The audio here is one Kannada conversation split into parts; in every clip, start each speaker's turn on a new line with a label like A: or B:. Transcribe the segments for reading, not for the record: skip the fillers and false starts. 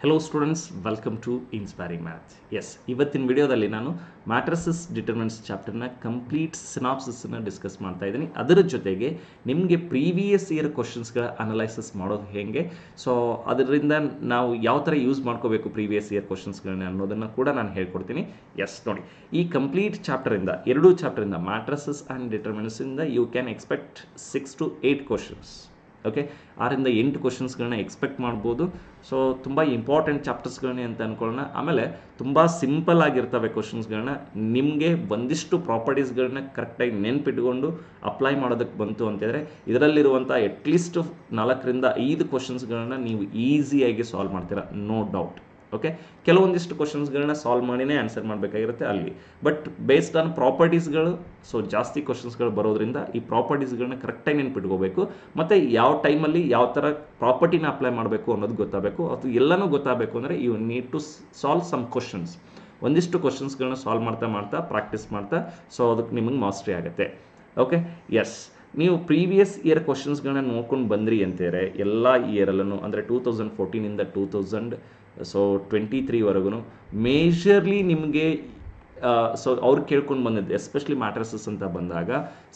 A: Hello students, welcome to inspiring maths. Yes, ಇವತ್ತಿನ ವಿಡಿಯೋದಲ್ಲಿ ನಾನು ಮ್ಯಾಟ್ರಿಸಸ್ ಡಿಟರ್ಮಿನೆಂಟ್ಸ್ ಚಾಪ್ಟರ್ನ ಕಂಪ್ಲೀಟ್ ಸಿನಾಪ್ಸಿಸನ್ನು ಡಿಸ್ಕಸ್ ಮಾಡ್ತಾ ಇದ್ದೀನಿ. ಅದರ ಜೊತೆಗೆ ನಿಮಗೆ ಪ್ರೀವಿಯಸ್ ಇಯರ್ ಕ್ವಶನ್ಸ್ಗಳ ಅನಲೈಸಿಸ್ ಮಾಡೋದು ಹೇಗೆ, ಸೊ ಅದರಿಂದ ನಾವು ಯಾವ ಥರ ಯೂಸ್ ಮಾಡ್ಕೋಬೇಕು ಪ್ರೀವಿಯಸ್ ಇಯರ್ ಕ್ವಶನ್ಸ್ಗಳನ್ನ ಅನ್ನೋದನ್ನು ಕೂಡ ನಾನು ಹೇಳ್ಕೊಡ್ತೀನಿ. ಎಸ್, ನೋಡಿ, ಈ ಕಂಪ್ಲೀಟ್ ಚಾಪ್ಟರಿಂದ, ಎರಡೂ ಚಾಪ್ಟರಿಂದ ಮ್ಯಾಟ್ರಿಸಸ್ ಆ್ಯಂಡ್ ಡಿಟರ್ಮಿನೆಂಟ್ಸಿಂದ you can expect 6 to 8 questions. Okay, 6 to 8 ಕ್ವಶನ್ಸ್ಗಳನ್ನ ಎಕ್ಸ್ಪೆಕ್ಟ್ ಮಾಡ್ಬೋದು. ಸೊ ತುಂಬ ಇಂಪಾರ್ಟೆಂಟ್ ಚಾಪ್ಟರ್ಸ್ಗಳನ್ನೇ ಅಂತ ಅಂದ್ಕೊಳ್ಳೋಣ. ಆಮೇಲೆ ತುಂಬ ಸಿಂಪಲ್ ಆಗಿರ್ತವೆ ಕ್ವಶನ್ಸ್ಗಳನ್ನ. ನಿಮಗೆ ಒಂದಿಷ್ಟು ಪ್ರಾಪರ್ಟೀಸ್ಗಳನ್ನ ಕರೆಕ್ಟಾಗಿ ನೆನ್ಪಿಟ್ಕೊಂಡು ಅಪ್ಲೈ ಮಾಡೋದಕ್ಕೆ ಬಂತು ಅಂತಂದರೆ ಇದರಲ್ಲಿರುವಂಥ ಅಟ್ಲೀಸ್ಟ್ 4 to 5 ಕ್ವಶನ್ಸ್ಗಳನ್ನ ನೀವು ಈಸಿಯಾಗಿ ಸಾಲ್ವ್ ಮಾಡ್ತೀರಾ, ನೋ ಡೌಟ್. ಓಕೆ, ಕೆಲವೊಂದಿಷ್ಟು ಕ್ವಶನ್ಸ್ಗಳನ್ನ ಸಾಲ್ವ್ ಮಾಡಿನೇ ಆನ್ಸರ್ ಮಾಡಬೇಕಾಗಿರುತ್ತೆ ಅಲ್ಲಿ. ಬಟ್ ಬೇಸ್ಡ್ ಆನ್ ಪ್ರಾಪರ್ಟೀಸ್ಗಳು, ಸೊ ಜಾಸ್ತಿ ಕ್ವಶನ್ಸ್ಗಳು ಬರೋದ್ರಿಂದ ಈ ಪ್ರಾಪರ್ಟೀಸ್ಗಳನ್ನ ಕರೆಕ್ಟಾಗಿ ನೆನ್ಪಿಟ್ಕೋಬೇಕು. ಮತ್ತು ಯಾವ ಟೈಮಲ್ಲಿ ಯಾವ ಥರ ಪ್ರಾಪರ್ಟಿನ ಅಪ್ಲೈ ಮಾಡಬೇಕು ಅನ್ನೋದು ಗೊತ್ತಾಗಬೇಕು. ಅದು ಎಲ್ಲನೂ ಗೊತ್ತಾಗಬೇಕು ಅಂದರೆ you need to solve some questions. ಒಂದಿಷ್ಟು ಕ್ವಶನ್ಸ್ಗಳನ್ನ ಸಾಲ್ವ್ ಮಾಡ್ತಾ ಪ್ರಾಕ್ಟೀಸ್ ಮಾಡ್ತಾ, ಸೊ ಅದಕ್ಕೆ ನಿಮಗೆ ಮಾಸ್ಟ್ರಿ ಆಗುತ್ತೆ. ಓಕೆ, ಎಸ್, ನೀವು ಪ್ರೀವಿಯಸ್ ಇಯರ್ ಕ್ವಶನ್ಸ್ಗಳನ್ನ ನೋಡ್ಕೊಂಡು ಬಂದ್ರಿ ಅಂತೇಳಿ ಎಲ್ಲ ಇಯರಲ್ಲೂ ಅಂದರೆ 2014ಇಂದ 2023ವರೆಗೂ ಮೇಜರ್ಲಿ ನಿಮಗೆ ಸೊ ಅವ್ರು ಕೇಳ್ಕೊಂಡು ಬಂದಿದ್ದು ಎಸ್ಪೆಷಲಿ ಮ್ಯಾಟ್ರಿಸಸ್ ಅಂತ ಬಂದಾಗ,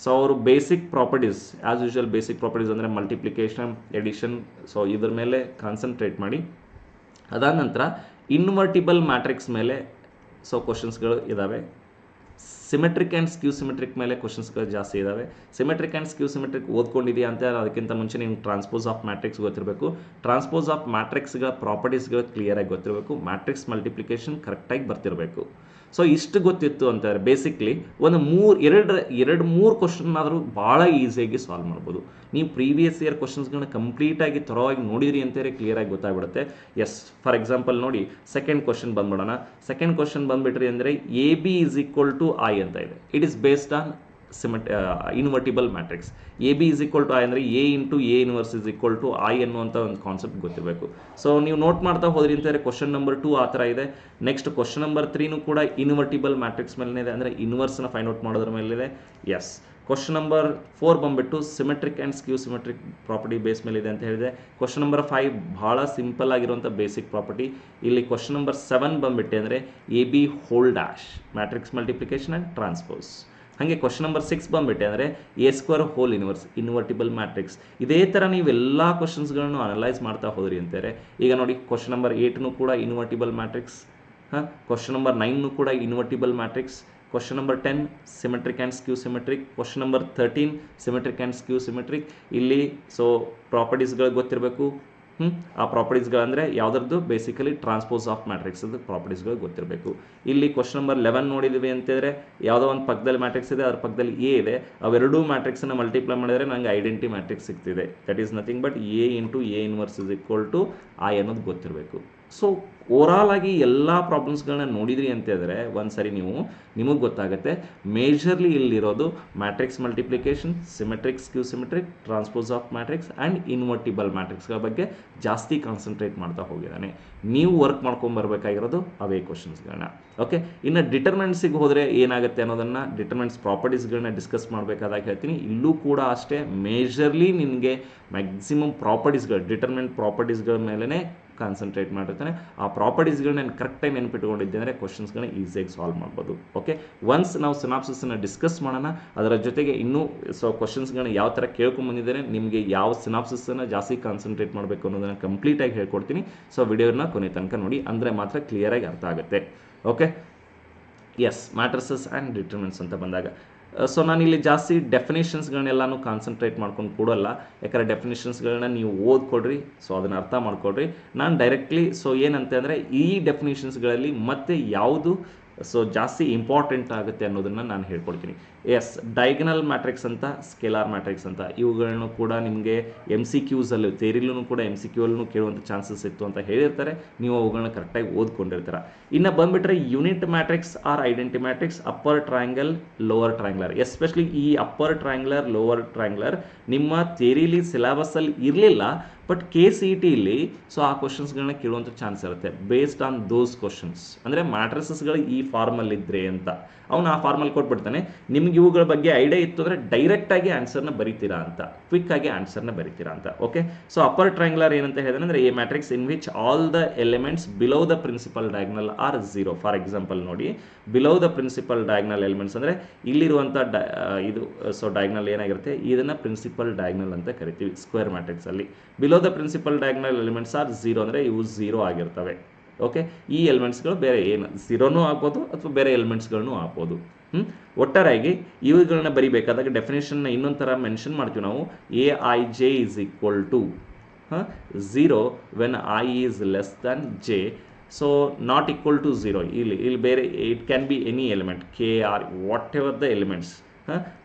A: ಸೊ ಅವರು basic properties, as usual basic properties ಅಂದರೆ ಮಲ್ಟಿಪ್ಲಿಕೇಶನ್, ಎಡಿಷನ್, ಸೊ ಇದ್ರ ಮೇಲೆ ಕಾನ್ಸಂಟ್ರೇಟ್ ಮಾಡಿ. ಅದಾದ ನಂತರ ಇನ್ವರ್ಟಿಬಲ್ ಮ್ಯಾಟ್ರಿಕ್ಸ್ ಮೇಲೆ ಸೊ ಕ್ವಶನ್ಸ್ಗಳು ಇದ್ದಾವೆ. ಸಿಮೆಟ್ರಿಕ್ ಆ್ಯಂಡ್ ಸ್ಕ್ಯೂ ಸಿಮೆಟ್ರಿಕ್ ಮೇಲೆ ಕ್ವಶನ್ಸ್ಗಳು ಜಾಸ್ತಿ ಇದ್ದಾವೆ. ಸಿಮೆಟ್ರಿಕ್ ಆ್ಯಂಡ್ ಸ್ಕ್ಯೂ ಸಿಮೆಟ್ರಿಕ್ ಓದ್ಕೊಂಡಿದೆಯಾ ಅಂತ ಅದಕ್ಕಿಂತ ಮುಂಚೆ ನೀವು ಟ್ರಾನ್ಸ್ಪೋಸ್ ಆಫ್ ಮ್ಯಾಟ್ರಿಕ್ಸ್ ಗೊತ್ತಿರಬೇಕು. ಟ್ರಾನ್ಸ್ಪೋಸ್ ಆಫ್ ಮ್ಯಾಟ್ರಿಕ್ಸ್ಗಳ ಪ್ರಾಪರ್ಟೀಸ್ಗಳು ಕ್ಲಿಯರಾಗಿ ಗೊತ್ತಿರಬೇಕು. ಮ್ಯಾಟ್ರಿಕ್ಸ್ ಮಲ್ಟಿಪ್ಲಿಕೇಶನ್ ಕರೆಕ್ಟಾಗಿ ಬರ್ತಿರಬೇಕು. ಸೊ ಇಷ್ಟು ಗೊತ್ತಿತ್ತು ಅಂತಾರೆ ಬೇಸಿಕ್ಲಿ ಒಂದು 3 ಕ್ವಶನ್ ಆದರೂ ಭಾಳ ಈಸಿಯಾಗಿ ಸಾಲ್ವ್ ಮಾಡ್ಬೋದು. ನೀವು ಪ್ರೀವಿಯಸ್ ಇಯರ್ ಕ್ವಶನ್ಸ್ಗಳನ್ನ ಕಂಪ್ಲೀಟಾಗಿ ಥರವಾಗಿ ನೋಡಿದ್ರಿ ಅಂತೇಳಿ ಕ್ಲಿಯರಾಗಿ ಗೊತ್ತಾಗ್ಬಿಡುತ್ತೆ. ಎಸ್, ಫಾರ್ ಎಕ್ಸಾಂಪಲ್ ನೋಡಿ, ಸೆಕೆಂಡ್ ಕ್ವಶನ್ ಬಂದ್ಬಿಡೋಣ. ಸೆಕೆಂಡ್ ಕ್ವಶನ್ ಬಂದುಬಿಟ್ರಿ ಅಂದರೆ AB = I ಅಂತ ಇದೆ. It is based on invertible matrix. AB = I ಅಂದರೆ A × A ಇನ್ವರ್ಸ್ = I ಅನ್ನುವಂಥ ಒಂದು ಕಾನ್ಸೆಪ್ಟ್ ಗೊತ್ತಿರಬೇಕು. ಸೊ ನೀವು ನೋಟ್ ಮಾಡ್ತಾ ಹೋದ್ರಿ ಅಂತಂದರೆ ಕ್ವಶನ್ ನಂಬರ್ 2 ಆ ಥರ ಇದೆ. ನೆಕ್ಸ್ಟ್ ಕ್ವಶನ್ ನಂಬರ್ 3 ಕೂಡ ಇನ್ವರ್ಟಿಬಲ್ ಮ್ಯಾಟ್ರಿಕ್ಸ್ ಮೇಲೇ ಇದೆ, ಅಂದರೆ ಇನ್ವರ್ಸ್ನ ಫೈಂಡ್ ಔಟ್ ಮಾಡೋದ್ರ ಮೇಲಿದೆ. ಎಸ್, ಕ್ವಶನ್ ನಂಬರ್ 4 ಬಂದುಬಿಟ್ಟು symmetric and ಸ್ಕ್ಯೂ symmetric property base ಮೇಲೆ ಇದೆ ಅಂತ ಹೇಳಿದೆ. ಕ್ವಶನ್ ನಂಬರ್ 5 ಭಾಳ ಸಿಂಪಲ್ ಆಗಿರುವಂಥ ಬೇಸಿಕ್ ಪ್ರಾಪರ್ಟಿ. ಇಲ್ಲಿ ಕ್ವಶನ್ ನಂಬರ್ 7 ಬಂದುಬಿಟ್ಟೆ ಅಂದರೆ AB hole dash matrix multiplication and transpose. ಹಾಗೆ ಕ್ವಶನ್ ನಂಬರ್ 6 ಬಂದುಬಿಟ್ಟೆ ಅಂದರೆ A² hole inverse invertible matrix. ಇದೇ ಥರ ನೀವು ಎಲ್ಲ ಕ್ವಶನ್ಸ್ಗಳನ್ನು ಅನಲೈಸ್ ಮಾಡ್ತಾ ಹೋದ್ರಿ ಅಂತಾರೆ. ಈಗ ನೋಡಿ, ಕ್ವಶನ್ ನಂಬರ್ 8 ಕೂಡ ಇನ್ವರ್ಟಿಬಲ್ ಮ್ಯಾಟ್ರಿಕ್ಸ್. ಕ್ವಶನ್ ನಂಬರ್ 9 ಕೂಡ invertible matrix. Question number 10 symmetric and ಸ್ಕ್ಯೂ symmetric. Question number 13 symmetric and ಸ್ಕ್ಯೂ symmetric. ಇಲ್ಲಿ ಸೊ ಪ್ರಾಪರ್ಟೀಸ್ಗಳು ಗೊತ್ತಿರಬೇಕು. ಆ ಪ್ರಾಪರ್ಟೀಸ್ಗಳಂದರೆ ಯಾವುದ್ರದ್ದು ಬೇಸಿಕಲಿ ಟ್ರಾನ್ಸ್ಪೋಸ್ ಆಫ್ ಮ್ಯಾಟ್ರಿಕ್ಸ್ದು ಪ್ರಾಪರ್ಟೀಸ್ಗಳು ಗೊತ್ತಿರಬೇಕು. ಇಲ್ಲಿ ಕ್ವಶನ್ ನಂಬರ್ 11 ನೋಡಿದ್ವಿ ಅಂತಂದರೆ ಯಾವುದೋ ಒಂದು ಪಕ್ಕದಲ್ಲಿ ಮ್ಯಾಟ್ರಿಕ್ಸ್ ಇದೆ, ಅದ್ರ ಪಕ್ಕದಲ್ಲಿ A ಇದೆ. ಅವೆರಡೂ ಮ್ಯಾಟ್ರಿಕ್ಸನ್ನು ಮಲ್ಟಿಪ್ಲೈ ಮಾಡಿದರೆ ನನಗೆ ಐಡೆಂಟಿ ಮ್ಯಾಟ್ರಿಕ್ಸ್ ಸಿಗ್ತಿದೆ. That is nothing but A × A inverse = I ಅನ್ನೋದು ಗೊತ್ತಿರಬೇಕು. ಸೊ ಓವರಾಲ್ ಆಗಿ ಎಲ್ಲ ಪ್ರಾಬ್ಲಮ್ಸ್ಗಳನ್ನ ನೋಡಿದ್ರಿ ಅಂತಂದರೆ ಒಂದ್ಸರಿ ನಿಮಗೆ ಗೊತ್ತಾಗುತ್ತೆ ಮೇಜರ್ಲಿ ಇಲ್ಲಿರೋದು matrix multiplication, symmetric, skew symmetric, transpose of matrix and invertible ಮ್ಯಾಟ್ರಿಕ್ಸ್ಗಳ ಬಗ್ಗೆ ಜಾಸ್ತಿ ಕಾನ್ಸಂಟ್ರೇಟ್ ಮಾಡ್ತಾ ಹೋಗಿದ್ದಾನೆ. ನೀವು ವರ್ಕ್ ಮಾಡ್ಕೊಂಬರ್ಬೇಕಾಗಿರೋದು ಅವೇ ಕ್ವಶನ್ಸ್ಗಳನ್ನ. ಓಕೆ, ಇನ್ನು ಡಿಟರ್ಮಿನೆಂಟ್ಸಿಗೆ ಹೋದರೆ ಏನಾಗುತ್ತೆ ಅನ್ನೋದನ್ನು, ಡಿಟರ್ಮಿನೆಂಟ್ಸ್ ಪ್ರಾಪರ್ಟೀಸ್ಗಳನ್ನ ಡಿಸ್ಕಸ್ ಮಾಡಬೇಕಾದಾಗ ಹೇಳ್ತೀನಿ. ಇಲ್ಲೂ ಕೂಡ ಅಷ್ಟೇ ಮೇಜರ್ಲಿ ನಿನಗೆ ಮ್ಯಾಕ್ಸಿಮಮ್ ಪ್ರಾಪರ್ಟೀಸ್ಗಳು, ಡಿಟರ್ಮಿನೆಂಟ್ ಪ್ರಾಪರ್ಟೀಸ್ಗಳ ಮೇಲೇ ಕಾನ್ಸಂಟ್ರೇಟ್ ಮಾಡಿರ್ತಾನೆ. ಆ ಪ್ರಾಪರ್ಟೀಸ್ಗಳನ್ನ ಕರೆಕ್ಟಾಗಿ ನೆನ್ಪಿಟ್ಕೊಂಡಿದ್ದೆ ಅಂದರೆ ಕ್ವಶನ್ಸ್ಗಳನ್ನ ಈಸಿಯಾಗಿ ಸಾಲ್ವ್ ಮಾಡ್ಬೋದು. ಓಕೆ, ಒನ್ಸ್ ನಾವು ಸಿನಾಪ್ಸಿಸನ್ನು ಡಿಸ್ಕಸ್ ಮಾಡೋಣ. ಅದರ ಜೊತೆಗೆ ಇನ್ನೂ ಸೊ ಕ್ವಶನ್ಸ್ಗಳನ್ನ ಯಾವ ಥರ ಕೇಳ್ಕೊಂಬಂದಿದ್ದೇನೆ, ನಿಮಗೆ ಯಾವ ಸಿನಾಪ್ಸಿಸನ್ನು ಜಾಸ್ತಿ ಕಾನ್ಸಂಟ್ರೇಟ್ ಮಾಡಬೇಕು ಅನ್ನೋದನ್ನು ಕಂಪ್ಲೀಟಾಗಿ ಹೇಳ್ಕೊಡ್ತೀನಿ. ಸೊ ವಿಡಿಯೋನ ಕೊನೆ ತನಕ ನೋಡಿ, ಅಂದರೆ ಮಾತ್ರ ಕ್ಲಿಯರಾಗಿ ಅರ್ಥ ಆಗುತ್ತೆ. Okay, yes, matrices and determinants ಅಂತ ಬಂದಾಗ ಸೊ ನಾನಿಲ್ಲಿ ಜಾಸ್ತಿ ಡೆಫಿನೇಷನ್ಸ್ಗಳನ್ನೆಲ್ಲನೂ ಕಾನ್ಸಂಟ್ರೇಟ್ ಮಾಡ್ಕೊಂಡು ಕೊಡೋಲ್ಲ. ಯಾಕಂದರೆ ಡೆಫಿನೇಷನ್ಸ್ಗಳನ್ನ ನೀವು ಓದ್ಕೊಡ್ರಿ, ಸೊ ಅದನ್ನು ಅರ್ಥ ಮಾಡ್ಕೊಡ್ರಿ. ನಾನು ಡೈರೆಕ್ಟ್ಲಿ ಸೊ ಏನಂತ ಅಂದರೆ ಈ ಡೆಫಿನೇಷನ್ಸ್ಗಳಲ್ಲಿ ಮತ್ತೆ ಯಾವುದು ಸೊ ಜಾಸ್ತಿ ಇಂಪಾರ್ಟೆಂಟ್ ಆಗುತ್ತೆ ಅನ್ನೋದನ್ನು ನಾನು ಹೇಳ್ಕೊಡ್ತೀನಿ. ಎಸ್, ಡೈಗನಲ್ ಮ್ಯಾಟ್ರಿಕ್ಸ್ ಅಂತ, ಸ್ಕೇಲಾರ್ ಮ್ಯಾಟ್ರಿಕ್ಸ್ ಅಂತ, ಇವುಗಳನ್ನು ಕೂಡ ನಿಮಗೆ MCQಸಲ್ಲಿ ಥಿಯರಿಲೂ ಕೂಡ MCQಲ್ಲೂ ಕೇಳುವಂಥ ಚಾನ್ಸಸ್ ಇತ್ತು ಅಂತ ಹೇಳಿರ್ತಾರೆ. ನೀವು ಅವುಗಳನ್ನ ಕರೆಕ್ಟಾಗಿ ಓದ್ಕೊಂಡಿರ್ತೀರ. ಇನ್ನು ಬಂದುಬಿಟ್ರೆ unit matrix or identity matrix, upper triangle, lower triangular. Especially ಈ ಅಪ್ಪರ್ ಟ್ರಯಾಂಗ್ಯುಲರ್, ಲೋವರ್ ಟ್ರಯಾಂಗ್ಯುಲರ್ ನಿಮ್ಮ ಥಿಯರಿಲಿ ಸಿಲೆಬಸ್ಸಲ್ಲಿ ಇರಲಿಲ್ಲ. ಬಟ್ KCET ಸೊ ಆ ಕ್ವಶನ್ಸ್ಗಳನ್ನ ಕೇಳುವಂಥ ಚಾನ್ಸ್ ಇರುತ್ತೆ ಬೇಸ್ಡ್ ಆನ್ ದೋಸ್ ಕ್ವಶನ್ಸ್. ಅಂದರೆ ಮ್ಯಾಟ್ರಿಸಸ್ಗಳು ಈ ಫಾರ್ಮಲ್ಲಿ ಇದ್ರೆ ಅಂತ ಅವನು ಆ ಫಾರ್ಮಲ್ಲಿ ಕೊಟ್ಬಿಡ್ತಾನೆ. ನಿಮ್ಗೆ ಇವುಗಳ ಬಗ್ಗೆ ಐಡಿಯಾ ಇತ್ತು ಅಂದರೆ ಡೈರೆಕ್ಟಾಗಿ ಆನ್ಸರ್ನ ಬರಿತೀರಾ ಅಂತ, ಕ್ವಿಕ್ಕಾಗಿ ಆನ್ಸರ್ನ ಬರಿತೀರಾ ಅಂತ. ಓಕೆ, ಸೊ ಅಪ್ಪರ್ ಟ್ರಯಾಂಗ್ಯುಲರ್ ಏನಂತ ಹೇಳಿದ್ರೆ ಅಂದರೆ a matrix in which all the elements below the principal diagonal are 0. For example ನೋಡಿ, below the principal diagonal elements ಅಂದರೆ ಇಲ್ಲಿರುವಂಥ ಇದು ಸೊ ಡಯಾಗ್ನಲ್ ಏನಾಗಿರುತ್ತೆ, ಇದನ್ನು ಪ್ರಿನ್ಸಿಪಲ್ ಡಯಾಗ್ನಲ್ ಅಂತ ಕರಿತೀವಿ ಸ್ಕ್ವೇರ್ ಮ್ಯಾಟ್ರಿಕ್ಸಲ್ಲಿ. Below the principal diagonal elements are 0 ಅಂದರೆ ಇವು 0 ಆಗಿರ್ತವೆ. ಓಕೆ, ಈ ಎಲಿಮೆಂಟ್ಸ್ಗಳು ಬೇರೆ ಏನು 0ನೂ ಆಗ್ಬೋದು ಅಥವಾ ಬೇರೆ ಎಲಿಮೆಂಟ್ಸ್ಗಳನ್ನೂ ಆಗ್ಬೋದು. ಒಟ್ಟಾರೆಯಾಗಿ ಇವುಗಳನ್ನ ಬರಿಬೇಕಾದಾಗ ಡೆಫಿನೇಷನ್ನ ಇನ್ನೊಂದು ಥರ ಮೆನ್ಷನ್ ಮಾಡ್ತೀವಿ ನಾವು. Aij is equal to 0 when I is less than j. So not equal to 0, ಇಲ್ಲಿ ಬೇರೆ it can be any element k or whatever the elements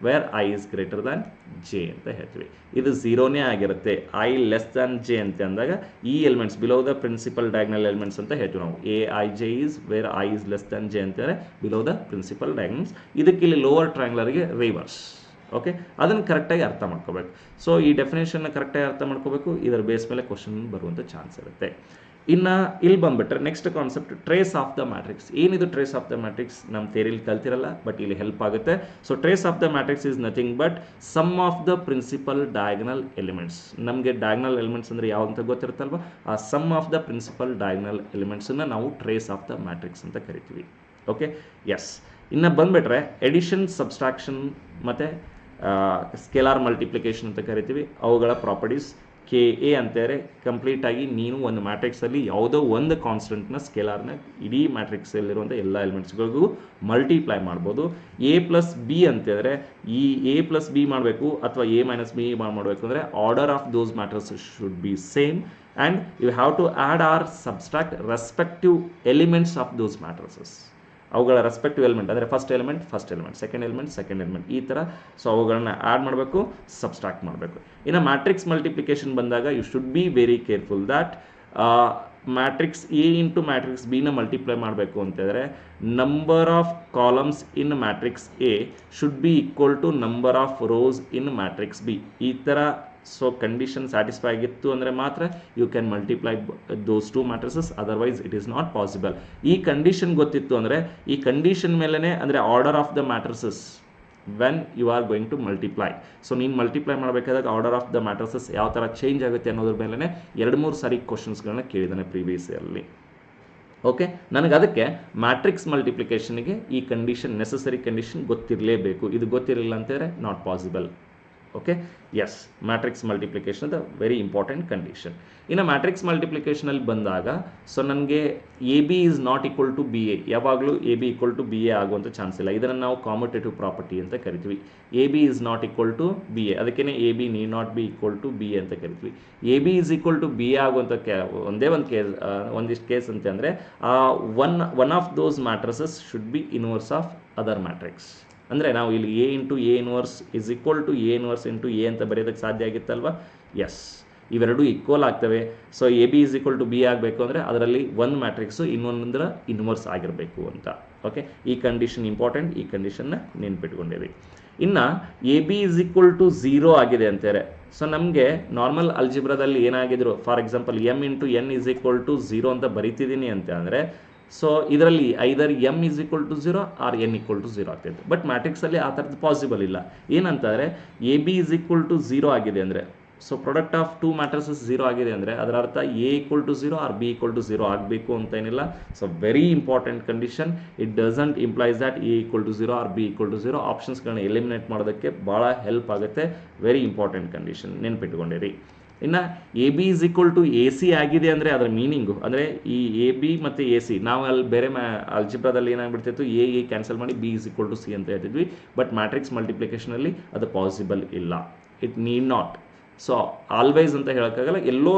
A: where I is greater than j ಅಂತ ಹೇಳ್ತೀವಿ. ಇದು 0ನೇ ಆಗಿರುತ್ತೆ. I less than j ಅಂತ ಅಂದಾಗ ಈ elements below the principal diagonal elements ಅಂತ ಹೇಳ್ತೀವಿ ನಾವು. Aij is where I is less than j ಅಂತಂದರೆ ಬಿಲೋ ದ ಪ್ರಿನ್ಸಿಪಲ್ ಡಯಾಗ್ನಲ್ಸ್. ಇದಕ್ಕೆ ಇಲ್ಲಿ ಲೋವರ್ ಟ್ರಯಾಂಗ್ಯುಲರ್ಗೆ ರಿವರ್ಸ್. ಓಕೆ, ಅದನ್ನು ಕರೆಕ್ಟಾಗಿ ಅರ್ಥ ಮಾಡ್ಕೋಬೇಕು. ಸೊ ಈ ಡೆಫಿನೇಷನ್ನ ಕರೆಕ್ಟಾಗಿ ಅರ್ಥ ಮಾಡ್ಕೋಬೇಕು. ಇದರ ಬೇಸ್ ಮೇಲೆ ಕ್ವಶನ್ ಬರುವಂಥ ಚಾನ್ಸ್ ಇರುತ್ತೆ. ಇನ್ನು ಇಲ್ಲಿ ಬಂದುಬಿಟ್ರೆ next concept trace of the matrix. ಏನಿದು ಟ್ರೇಸ್ ಆಫ್ ದ ಮ್ಯಾಟ್ರಿಕ್ಸ್ ನಮ್ಮ ಥಿಯರಿಲಿ ಕಲ್ತಿರಲ್ಲ, ಬಟ್ ಇಲ್ಲಿ ಹೆಲ್ಪ್ ಆಗುತ್ತೆ. So trace of the matrix is nothing but sum of the principal diagonal elements. ನಮಗೆ ಡಯಾಗ್ನಲ್ ಎಲಿಮೆಂಟ್ಸ್ ಅಂದರೆ ಯಾವ ಅಂತ ಗೊತ್ತಿರುತ್ತಲ್ವ, ಆ sum of the principal diagonal ಎಲಿಮೆಂಟ್ಸನ್ನು ನಾವು ಟ್ರೇಸ್ ಆಫ್ ದ ಮ್ಯಾಟ್ರಿಕ್ಸ್ ಅಂತ ಕರಿತೀವಿ. Okay, yes. ಇನ್ನು ಬಂದುಬಿಟ್ರೆ ಎಡಿಷನ್, ಸಬ್ಸ್ಟ್ರಾಕ್ಷನ್ ಮತ್ತು ಸ್ಕೇಲಾರ್ ಮಲ್ಟಿಪ್ಲಿಕೇಶನ್ ಅಂತ ಕರಿತೀವಿ. ಅವುಗಳ ಪ್ರಾಪರ್ಟೀಸ್ KA ಅಂತಾರೆ. ಕಂಪ್ಲೀಟಾಗಿ ನೀನು ಒಂದು ಮ್ಯಾಟ್ರಿಕ್ಸಲ್ಲಿ ಯಾವುದೋ ಒಂದು ಕಾನ್ಸ್ಟೆಂಟ್ನ ಸ್ಕೇಲಾರ್ನ ಇಡೀ ಮ್ಯಾಟ್ರಿಕ್ಸಲ್ಲಿರುವಂಥ ಎಲ್ಲ ಎಲಿಮೆಂಟ್ಸ್ಗಳಿಗೂ ಮಲ್ಟಿಪ್ಲೈ ಮಾಡ್ಬೋದು. A+B ಅಂತಂದರೆ ಈ A+B ಮಾಡಬೇಕು ಅಥವಾ A-B ಮಾಡಬೇಕು ಅಂದರೆ order of those matrix should be same and you have to add or subtract respective elements of those matrices. ಅವುಗಳ ರೆಸ್ಪೆಕ್ಟಿವ್ ಎಲಿಮೆಂಟ್ ಅಂದರೆ ಫಸ್ಟ್ ಎಲಿಮೆಂಟ್, ಸೆಕೆಂಡ್ ಎಲಿಮೆಂಟ್ ಈ ಥರ. ಸೊ ಅವುಗಳನ್ನ ಆ್ಯಡ್ ಮಾಡಬೇಕು, ಸಬ್ಸ್ಟ್ರಾಕ್ಟ್ ಮಾಡಬೇಕು. ಇನ್ನು ಮ್ಯಾಟ್ರಿಕ್ಸ್ ಮಲ್ಟಿಪ್ಲಿಕೇಶನ್ ಬಂದಾಗ you should be very careful that matrix A into matrix Bನ ಮಲ್ಟಿಪ್ಲೈ ಮಾಡಬೇಕು ಅಂತಂದರೆ number of columns in matrix A should be equal to number of rose in matrix B. ಈ ಥರ ಸೊ ಕಂಡೀಷನ್ ಸ್ಯಾಟಿಸ್ಫೈ ಆಗಿತ್ತು ಅಂದರೆ ಮಾತ್ರ you can multiply those two matrices, otherwise it is not possible. ಈ ಕಂಡೀಷನ್ ಗೊತ್ತಿತ್ತು ಅಂದರೆ ಈ ಕಂಡೀಷನ್ ಮೇಲೇ ಅಂದರೆ order of the matrices when you are going to multiply. So ನೀನು ಮಲ್ಟಿಪ್ಲೈ ಮಾಡಬೇಕಾದಾಗ ಆರ್ಡರ್ ಆಫ್ ದ ಮ್ಯಾಟ್ರಿಸಸ್ ಯಾವ ಥರ ಚೇಂಜ್ ಆಗುತ್ತೆ ಅನ್ನೋದ್ರ ಮೇಲೆ 2-3 ಸಾರಿ ಕ್ವಶನ್ಸ್ಗಳನ್ನ ಕೇಳಿದ್ದಾನೆ ಪ್ರೀವಿಯಸ್ ಇಯರಲ್ಲಿ. ಓಕೆ, ನನಗೆ ಅದಕ್ಕೆ ಮ್ಯಾಟ್ರಿಕ್ಸ್ ಮಲ್ಟಿಪ್ಲಿಕೇಶನ್ಗೆ ಈ ಕಂಡೀಷನ್ ನೆಸಸರಿ ಕಂಡೀಷನ್ ಗೊತ್ತಿರಲೇಬೇಕು. ಇದು ಗೊತ್ತಿರಲಿಲ್ಲ ಅಂತಂದರೆ not possible. Okay, yes, matrix multiplication ಅದ ವೆರಿ ಇಂಪಾರ್ಟೆಂಟ್ ಕಂಡೀಷನ್. ಇನ್ನು ಮ್ಯಾಟ್ರಿಕ್ಸ್ ಮಲ್ಟಿಪ್ಲಿಕೇಶನಲ್ಲಿ ಬಂದಾಗ ಸೊ ನನಗೆ AB is not equal to BA. ಯಾವಾಗಲೂ AB ಈಕ್ವಲ್ ಟು BA ಆಗುವಂಥ ಚಾನ್ಸ್ ಇಲ್ಲ. ಇದನ್ನು ನಾವು ಕಾಮುಟೇಟಿವ್ ಪ್ರಾಪರ್ಟಿ ಅಂತ ಕರಿತೀವಿ. AB is not equal to BA, ಅದಕ್ಕೇ AB need not be equal to BA ಅಂತ ಕರಿತೀವಿ. AB is equal to BA ಆಗುವಂಥ ಒಂದಿಷ್ಟು ಕೇಸ್ ಅಂತ ಅಂದರೆ one of those matrices should be inverse of other matrix. ಅಂದರೆ ನಾವು ಇಲ್ಲಿ A into A inverse is equal to A inverse into A ಅಂತ ಬರೆಯೋದಕ್ಕೆ ಸಾಧ್ಯ ಆಗಿತ್ತಲ್ವ. ಎಸ್, ಇವೆರಡೂ ಈಕ್ವಲ್ ಆಗ್ತವೆ. So AB is equal to B ಆಗಬೇಕು ಅಂದರೆ ಅದರಲ್ಲಿ ಒಂದು ಮ್ಯಾಟ್ರಿಕ್ಸು ಇನ್ನೊಂದರ ಇನ್ವರ್ಸ್ ಆಗಿರಬೇಕು ಅಂತ. ಓಕೆ, ಈ ಕಂಡೀಷನ್ ಇಂಪಾರ್ಟೆಂಟ್. ಈ ಕಂಡೀಷನ್ನ ನೆನ್ಪಿಟ್ಕೊಂಡಿರಿ. ಇನ್ನು AB ಈಸ್ ಈಕ್ವಲ್ ಟು 0 ಆಗಿದೆ ಅಂತಾರೆ. ಸೊ ನಮಗೆ ನಾರ್ಮಲ್ ಅಲ್ಜಿಬ್ರಾದಲ್ಲಿ ಏನಾಗಿದ್ರು, for example M into N is equal to 0 ಅಂತ ಬರಿತಿದ್ದೀನಿ ಅಂತ ಅಂದರೆ ಸೊ ಇದರಲ್ಲಿ either M is equal to 0 or N equal to 0 ಆಗ್ತೈತೆ. ಬಟ್ ಮ್ಯಾಟ್ರಿಕ್ಸಲ್ಲಿ ಆ ಥರದ್ದು ಪಾಸಿಬಲ್ ಇಲ್ಲ. ಏನಂತಂದರೆ AB ಈಸ್ ಈಕ್ವಲ್ ಟು 0 ಆಗಿದೆ ಅಂದರೆ so product of two matrices 0 ಆಗಿದೆ ಅಂದರೆ ಅದರ ಅರ್ಥ A equal to 0 or B equal to 0 ಆಗಬೇಕು ಅಂತ ಏನಿಲ್ಲ. So very important condition. It doesn't implies that A equal to 0 or B equal to 0. ಆಪ್ಷನ್ಸ್ಗಳನ್ನ ಎಲಿಮಿನೇಟ್ ಮಾಡೋದಕ್ಕೆ ಭಾಳ ಹೆಲ್ಪ್ ಆಗುತ್ತೆ. ವೆರಿ ಇಂಪಾರ್ಟೆಂಟ್ ಕಂಡೀಷನ್, ನೆನ್ಪಿಟ್ಕೊಂಡಿರಿ. ಇನ್ನು AB is equal to AC ಆಗಿದೆ ಅಂದರೆ ಅದರ ಮೀನಿಂಗು ಅಂದರೆ ಈ AB ಮತ್ತು AC ನಾವು ಅಲ್ಲಿ ಬೇರೆ ಅಲ್ಜಿಬ್ರಾದಲ್ಲಿ ಏನಾಗ್ಬಿಡ್ತಿತ್ತು, A ಕ್ಯಾನ್ಸಲ್ ಮಾಡಿ B is equal to C ಅಂತ ಹೇಳ್ತಿದ್ವಿ. ಬಟ್ ಮ್ಯಾಟ್ರಿಕ್ಸ್ ಮಲ್ಟಿಪ್ಲಿಕೇಶನಲ್ಲಿ ಅದು ಪಾಸಿಬಲ್ ಇಲ್ಲ. It need not. So always ಅಂತ ಹೇಳೋಕ್ಕಾಗಲ್ಲ. ಎಲ್ಲೋ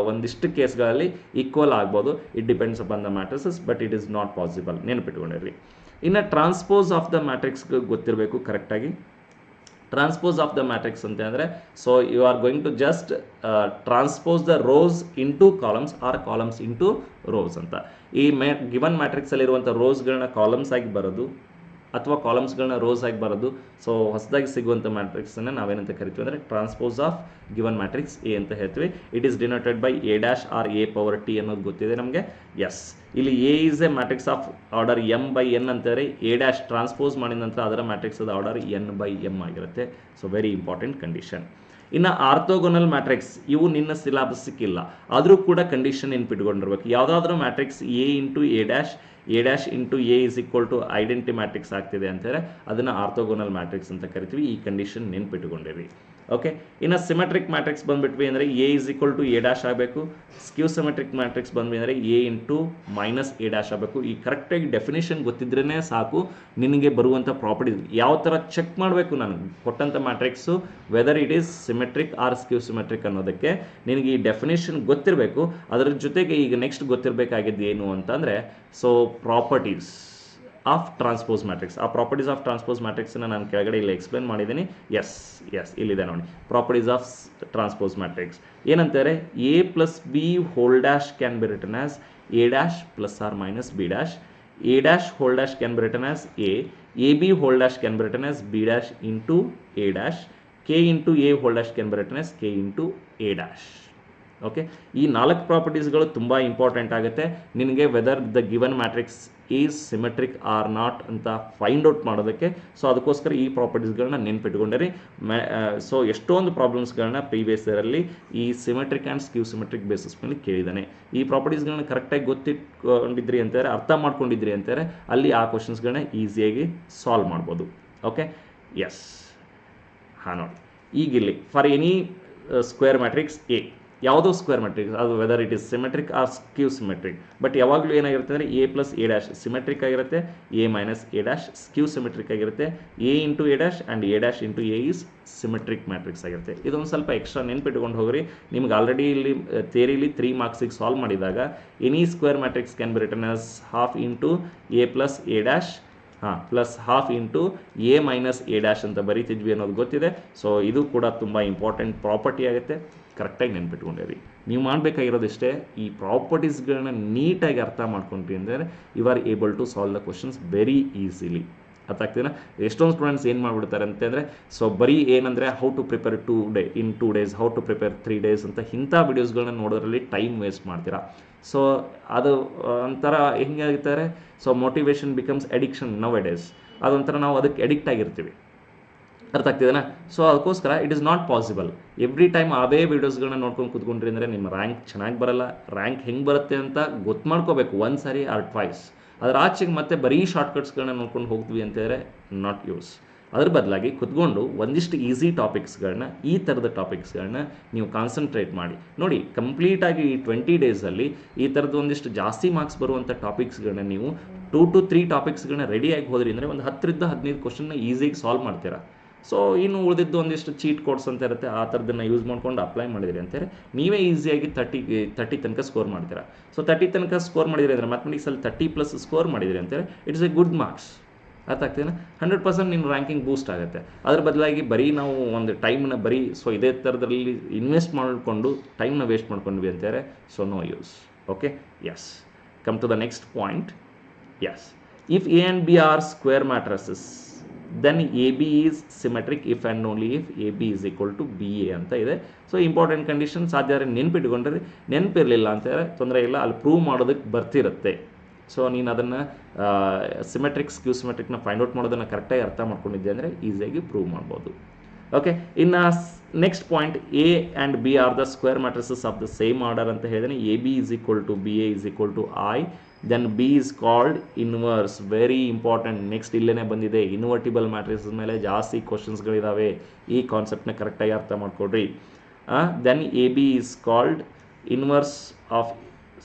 A: ಒಂದಿಷ್ಟು ಕೇಸ್ಗಳಲ್ಲಿ ಈಕ್ವಲ್ ಆಗ್ಬೋದು. It depends upon the matrices, but it is not possible. ನೆನಪಿಟ್ಕೊಂಡಿರಿ. ಇನ್ನು ಟ್ರಾನ್ಸ್ಪೋಸ್ ಆಫ್ ದ ಮ್ಯಾಟ್ರಿಕ್ಸ್ಗೆ ಗೊತ್ತಿರಬೇಕು ಕರೆಕ್ಟಾಗಿ. ಟ್ರಾನ್ಸ್ಪೋಸ್ ಆಫ್ ದ ಮ್ಯಾಟ್ರಿಕ್ಸ್ ಅಂತ ಅಂದರೆ so you are going to just transpose the rows into columns or columns into rows ಅಂತ. ಈ ಗಿವನ್ ಮ್ಯಾಟ್ರಿಕ್ಸಲ್ಲಿರುವಂಥ ರೋಸ್ಗಳನ್ನ ಕಾಲಮ್ಸ್ ಆಗಿ ಬರೋದು ಅಥವಾ ಕಾಲಮ್ಸ್ಗಳನ್ನ ರೋಸ್ ಆಗಿ ಬರೋದು. ಸೊ ಹೊಸದಾಗಿ ಸಿಗುವಂಥ ಮ್ಯಾಟ್ರಿಕ್ಸನ್ನು ನಾವೇನಂತ ಕರಿತೀವಿ ಅಂದರೆ transpose of given matrix A ಅಂತ ಹೇಳ್ತೀವಿ. It is denoted by A dash or A power T ಅನ್ನೋದು ಗೊತ್ತಿದೆ ನಮಗೆ. ಎಸ್, ಇಲ್ಲಿ A is a matrix of order M by N ಅಂತಾರೆ. ಎ ಡ್ಯಾಶ್ ಟ್ರಾನ್ಸ್ಪೋಸ್ ಮಾಡಿದ ನಂತರ ಅದರ ಮ್ಯಾಟ್ರಿಕ್ಸ್ ಆದ ಆರ್ಡರ್ ಎನ್ ಬೈ ಎಮ್ ಆಗಿರುತ್ತೆ. So very important condition. ಇನ್ನು ಆರ್ಥೋಗೋನಲ್ ಮ್ಯಾಟ್ರಿಕ್ಸ್ ಇವು ನಿನ್ನ ಸಿಲಾಬಸ್ಸಿಕ್ಕಿಲ್ಲ, ಆದರೂ ಕೂಡ ಕಂಡೀಷನ್ ನೆನ್ಪಿಟ್ಕೊಂಡಿರ್ಬೇಕು. ಯಾವುದಾದ್ರೂ matrix A into A dash into A is equal to identity matrix ಆಗ್ತಿದೆ ಅಂತಾರೆ, ಅದನ್ನು ಆರ್ಥೋಗೋನಲ್ ಮ್ಯಾಟ್ರಿಕ್ಸ್ ಅಂತ ಕರಿತೀವಿ. ಈ ಕಂಡೀಷನ್ ನೆನ್ಪಿಟ್ಕೊಂಡಿರಿ. ಓಕೆ, ಇನ್ನು ಸಿಮೆಟ್ರಿಕ್ ಮ್ಯಾಟ್ರಿಕ್ಸ್ ಬಂದುಬಿಟ್ವಿ ಅಂದರೆ A is equal to A dash ಆಗಬೇಕು. ಸ್ಕ್ಯೂ ಸಿಮೆಟ್ರಿಕ್ ಮ್ಯಾಟ್ರಿಕ್ಸ್ ಬಂದ್ವಿ ಅಂದರೆ A into minus A dash ಆಗಬೇಕು. ಈ ಕರೆಕ್ಟಾಗಿ ಡೆಫಿನೇಷನ್ ಗೊತ್ತಿದ್ರೇ ಸಾಕು ನಿನಗೆ ಬರುವಂಥ ಪ್ರಾಪರ್ಟೀಸ್. ಯಾವ ಥರ ಚೆಕ್ ಮಾಡಬೇಕು ನಾನು ಕೊಟ್ಟಂಥ matrix whether it is symmetric or skew symmetric ಅನ್ನೋದಕ್ಕೆ ನಿನಗೆ ಈ ಡೆಫಿನೇಷನ್ ಗೊತ್ತಿರಬೇಕು. ಅದರ ಜೊತೆಗೆ ಈಗ ನೆಕ್ಸ್ಟ್ ಗೊತ್ತಿರಬೇಕಾಗಿದ್ದು ಏನು ಅಂತಂದರೆ so properties of transpose matrix. ಆ ಪ್ರಾಪರ್ಟೀಸ್ ಆಫ್ ಟ್ರಾನ್ಸ್ಪೋಸ್ ಮ್ಯಾಟ್ರಿಕ್ಸನ್ನು ನಾನು ಕೆಳಗಡೆ ಇಲ್ಲಿ ಎಕ್ಸ್ಪ್ಲೇನ್ ಮಾಡಿದ್ದೀನಿ. ಎಸ್ ಇಲ್ಲಿದೆ ನೋಡಿ, ಪ್ರಾಪರ್ಟೀಸ್ ಆಫ್ ಟ್ರಾನ್ಸ್ಪೋಸ್ ಮ್ಯಾಟ್ರಿಕ್ಸ್ ಏನಂತಾರೆ. A plus B whole dash can be written as A dash plus or minus B dash. A dash whole dash can be written as A B whole dash can be written as B dash into A dash. K into A whole dash can be written as K into A dash. Okay, ಈ 4 ಪ್ರಾಪರ್ಟೀಸ್ಗಳು ತುಂಬ ಇಂಪಾರ್ಟೆಂಟ್ ಆಗುತ್ತೆ ನಿನಗೆ whether the given matrix is symmetric or not ಅಂತ ಫೈಂಡ್ ಔಟ್ ಮಾಡೋದಕ್ಕೆ. ಸೊ ಅದಕ್ಕೋಸ್ಕರ ಈ ಪ್ರಾಪರ್ಟೀಸ್ಗಳನ್ನ ನೆನ್ಪಿಟ್ಕೊಂಡಿರಿ. ಸೊ ಎಷ್ಟೊಂದು ಪ್ರಾಬ್ಲಮ್ಸ್ಗಳನ್ನ ಪ್ರೀವಿಯಸ್ ಇಯರಲ್ಲಿ ಈ ಸಿಮೆಟ್ರಿಕ್ ಆ್ಯಂಡ್ ಸ್ಕ್ಯೂ ಸಿಮೆಟ್ರಿಕ್ ಬೇಸಿಸ್ ಮೇಲೆ ಕೇಳಿದ್ದಾನೆ. ಈ ಪ್ರಾಪರ್ಟೀಸ್ಗಳನ್ನ ಕರೆಕ್ಟಾಗಿ ಗೊತ್ತಿಟ್ಕೊಂಡಿದ್ರಿ ಅಂತಾರೆ, ಅರ್ಥ ಮಾಡ್ಕೊಂಡಿದ್ರಿ ಅಂತಾರೆ, ಅಲ್ಲಿ ಆ ಕ್ವಶನ್ಸ್ಗಳನ್ನ ಈಸಿಯಾಗಿ ಸಾಲ್ವ್ ಮಾಡ್ಬೋದು. ಓಕೆ, ಎಸ್, ಹಾಂ ನೋಡಿ, ಈಗಿಲ್ಲಿ for any square matrix A, ಯಾವುದೋ ಸ್ಕ್ವೇರ್ ಮ್ಯಾಟ್ರಿಕ್ಸ್ ಅದು whether it is symmetric or skew symmetric, but ಯಾವಾಗಲೂ ಏನಾಗಿರುತ್ತೆ ಅಂದರೆ A plus A dash symmetric ಆಗಿರುತ್ತೆ, A minus A dash skew symmetric ಆಗಿರುತ್ತೆ, A into A dash and A dash into A is symmetric matrix ಆಗಿರುತ್ತೆ. ಇದೊಂದು ಸ್ವಲ್ಪ ಎಕ್ಸ್ಟ್ರಾ ನೆನ್ಪಿಟ್ಕೊಂಡು ಹೋಗ್ರಿ. ನಿಮ್ಗೆ ಆಲ್ರೆಡಿ ಇಲ್ಲಿ ಥಿಯರಿಲಿ 3 ಮಾರ್ಕ್ಸಿಗೆ ಸಾಲ್ವ್ ಮಾಡಿದಾಗ any square matrix can be written as half into A plus A dash plus half into A minus A dash ಅಂತ ಬರೀತಿದ್ವಿ ಅನ್ನೋದು ಗೊತ್ತಿದೆ. ಸೊ ಇದು ಕೂಡ ತುಂಬ ಇಂಪಾರ್ಟೆಂಟ್ ಪ್ರಾಪರ್ಟಿ ಆಗುತ್ತೆ, ಕರೆಕ್ಟಾಗಿ ನೆನ್ಪಿಟ್ಕೊಂಡಿರಿ. ನೀವು ಮಾಡಬೇಕಾಗಿರೋದಿಷ್ಟೇ ಈ ಪ್ರಾಪರ್ಟೀಸ್ಗಳನ್ನ ನೀಟಾಗಿ ಅರ್ಥ ಮಾಡ್ಕೊಂಡ್ರಿ ಅಂದರೆ you are able to solve the questions very easily. ಅರ್ಥ ಆಗ್ತೀರಾ? ಎಷ್ಟೊಂದು ಸ್ಟೂಡೆಂಟ್ಸ್ ಏನು ಮಾಡಿಬಿಡ್ತಾರೆ ಅಂತಂದರೆ ಸೊ ಬರೀ ಏನಂದರೆ how to prepare 2 days, how to prepare 3 days ಅಂತ ಇಂಥ ವಿಡಿಯೋಸ್ಗಳನ್ನ ನೋಡೋದ್ರಲ್ಲಿ ಟೈಮ್ ವೇಸ್ಟ್ ಮಾಡ್ತೀರಾ. ಸೊ ಅದು ಒಂಥರ ಹೆಂಗಾಗಿರ್ತಾರೆ, so motivation becomes addiction nowadays. ಅದೊಂಥರ ನಾವು ಅದಕ್ಕೆ ಅಡಿಕ್ಟ್ ಆಗಿರ್ತೀವಿ. ಅರ್ಥ ಆಗ್ತಿದೆನಾ? ಸೊ ಅದಕ್ಕೋಸ್ಕರ it is not possible every time ಅವೇ ವೀಡಿಯೋಸ್ಗಳನ್ನ ನೋಡ್ಕೊಂಡು ಕೂತ್ಕೊಂಡ್ರಿ ಅಂದರೆ ನಿಮ್ಮ ರ್ಯಾಂಕ್ ಚೆನ್ನಾಗಿ ಬರಲ್ಲ. ರ್ಯಾಂಕ್ ಹೆಂಗೆ ಬರುತ್ತೆ ಅಂತ ಗೊತ್ತು ಮಾಡ್ಕೋಬೇಕು, ಒಂದು ಸಾರಿ ಆರ್ ಟ್ವೈಸ್. ಅದರ ಆಚೆಗೆ ಮತ್ತೆ ಬರೀ ಶಾರ್ಟ್ಕಟ್ಸ್ಗಳನ್ನ ನೋಡ್ಕೊಂಡು ಹೋಗ್ತೀವಿ ಅಂತಂದರೆ ನಾಟ್ ಯೂಸ್. ಅದ್ರ ಬದಲಾಗಿ ಕುತ್ಕೊಂಡು ಒಂದಿಷ್ಟು ಈಸಿ ಟಾಪಿಕ್ಸ್ಗಳನ್ನ, ಈ ಥರದ ಟಾಪಿಕ್ಸ್ಗಳನ್ನ ನೀವು ಕಾನ್ಸಂಟ್ರೇಟ್ ಮಾಡಿ ನೋಡಿ. ಕಂಪ್ಲೀಟಾಗಿ ಈ 20 daysಲ್ಲಿ ಈ ಥರದ್ದು ಒಂದಿಷ್ಟು ಜಾಸ್ತಿ ಮಾರ್ಕ್ಸ್ ಬರುವಂಥ ಟಾಪಿಕ್ಸ್ಗಳನ್ನ ನೀವು 2 to 3 ಟಾಪಿಕ್ಸ್ಗಳನ್ನ ರೆಡಿಯಾಗಿ ಹೋದ್ರಿ ಅಂದರೆ ಒಂದು 10ರಿಂದ 15 ಕ್ವಶನ್ನ ಈಸಿಯಾಗಿ ಸಾಲ್ವ್ ಮಾಡ್ತೀರಾ. ಸೊ ಇನ್ನು ಉಳಿದಿದ್ದು ಒಂದಿಷ್ಟು ಚೀಟ್ ಕೋಡ್ಸ್ ಅಂತ ಇರುತ್ತೆ, ಆ ಥರದನ್ನು ಯೂಸ್ ಮಾಡ್ಕೊಂಡು ಅಪ್ಲೈ ಮಾಡಿದ್ರಿ ಅಂತಾರೆ ನೀವೇ ಈಸಿಯಾಗಿ 30 ತನಕ ಸ್ಕೋರ್ ಮಾಡ್ತೀರಾ. ಸೊ 30 ತನಕ ಸ್ಕೋರ್ ಮಾಡಿದ್ರಿ ಅಂದರೆ ಮ್ಯಾಥಮೆಟಿಕ್ಸಲ್ಲಿ 30+ ಸ್ಕೋರ್ ಮಾಡಿದ್ರಿ ಅಂತಾರೆ ಇಟ್ಸ್ ಎ ಗುಡ್ ಮಾರ್ಕ್ಸ್. ಅರ್ಥ ಆಗ್ತಿದೆ? 100% ನಿಮ್ಮ ರ್ಯಾಂಕಿಂಗ್ ಬೂಸ್ಟ್ ಆಗುತ್ತೆ. ಅದ್ರ ಬದಲಾಗಿ ಬರೀ ನಾವು ಒಂದು ಟೈಮ್ನ ಬರೀ ಸೊ ಇದೇ ಥರದಲ್ಲಿ ಇನ್ವೆಸ್ಟ್ ಮಾಡಿಕೊಂಡು ಟೈಮ್ನ ವೇಸ್ಟ್ ಮಾಡ್ಕೊಂಡ್ವಿ ಅಂತಾರೆ. So no use. Okay, yes, come to the next point. Yes, if A and B are square matrices then AB is symmetric if and only if AB is equal to BA ಅಂತ ಇದೆ. So important condition. ಸಾಧ್ಯ ಆದರೆ ನೆನ್ಪಿಟ್ಕೊಂಡ್ರೆ, ನೆನಪಿರಲಿಲ್ಲ ಅಂತಾರೆ ತೊಂದರೆ ಇಲ್ಲ, ಅಲ್ಲಿ ಪ್ರೂವ್ ಮಾಡೋದಕ್ಕೆ ಬರ್ತಿರುತ್ತೆ. ಸೊ ನೀನು ಅದನ್ನು ಸಿಮೆಟ್ರಿಕ್ ಸ್ಕ್ಯೂ ಸಿಮೆಟ್ರಿಕ್ನ ಫೈಂಡ್ ಔಟ್ ಮಾಡೋದನ್ನು ಕರೆಕ್ಟಾಗಿ ಅರ್ಥ ಮಾಡ್ಕೊಂಡಿದ್ದೆ ಅಂದರೆ ಈಸಿಯಾಗಿ ಪ್ರೂವ್ ಮಾಡ್ಬೋದು. ಓಕೆ, ಇನ್ನು next point, A and B are the square matrices of the same order ಅಂತ ಹೇಳಿದ್ರೆ A B is equal to B A is equal to I, then B is called inverse. Very important. Next ಇಲ್ಲೇ ಬಂದಿದೆ, ಇನ್ವರ್ಟಿಬಲ್ ಮ್ಯಾಟ್ರಿಸಸ್ ಮೇಲೆ ಜಾಸ್ತಿ ಕ್ವಶನ್ಸ್ಗಳಿದ್ದಾವೆ. ಈ ಕಾನ್ಸೆಪ್ಟ್ನ ಕರೆಕ್ಟಾಗಿ ಅರ್ಥ ಮಾಡ್ಕೊಡ್ರಿ. Then A B is called inverse of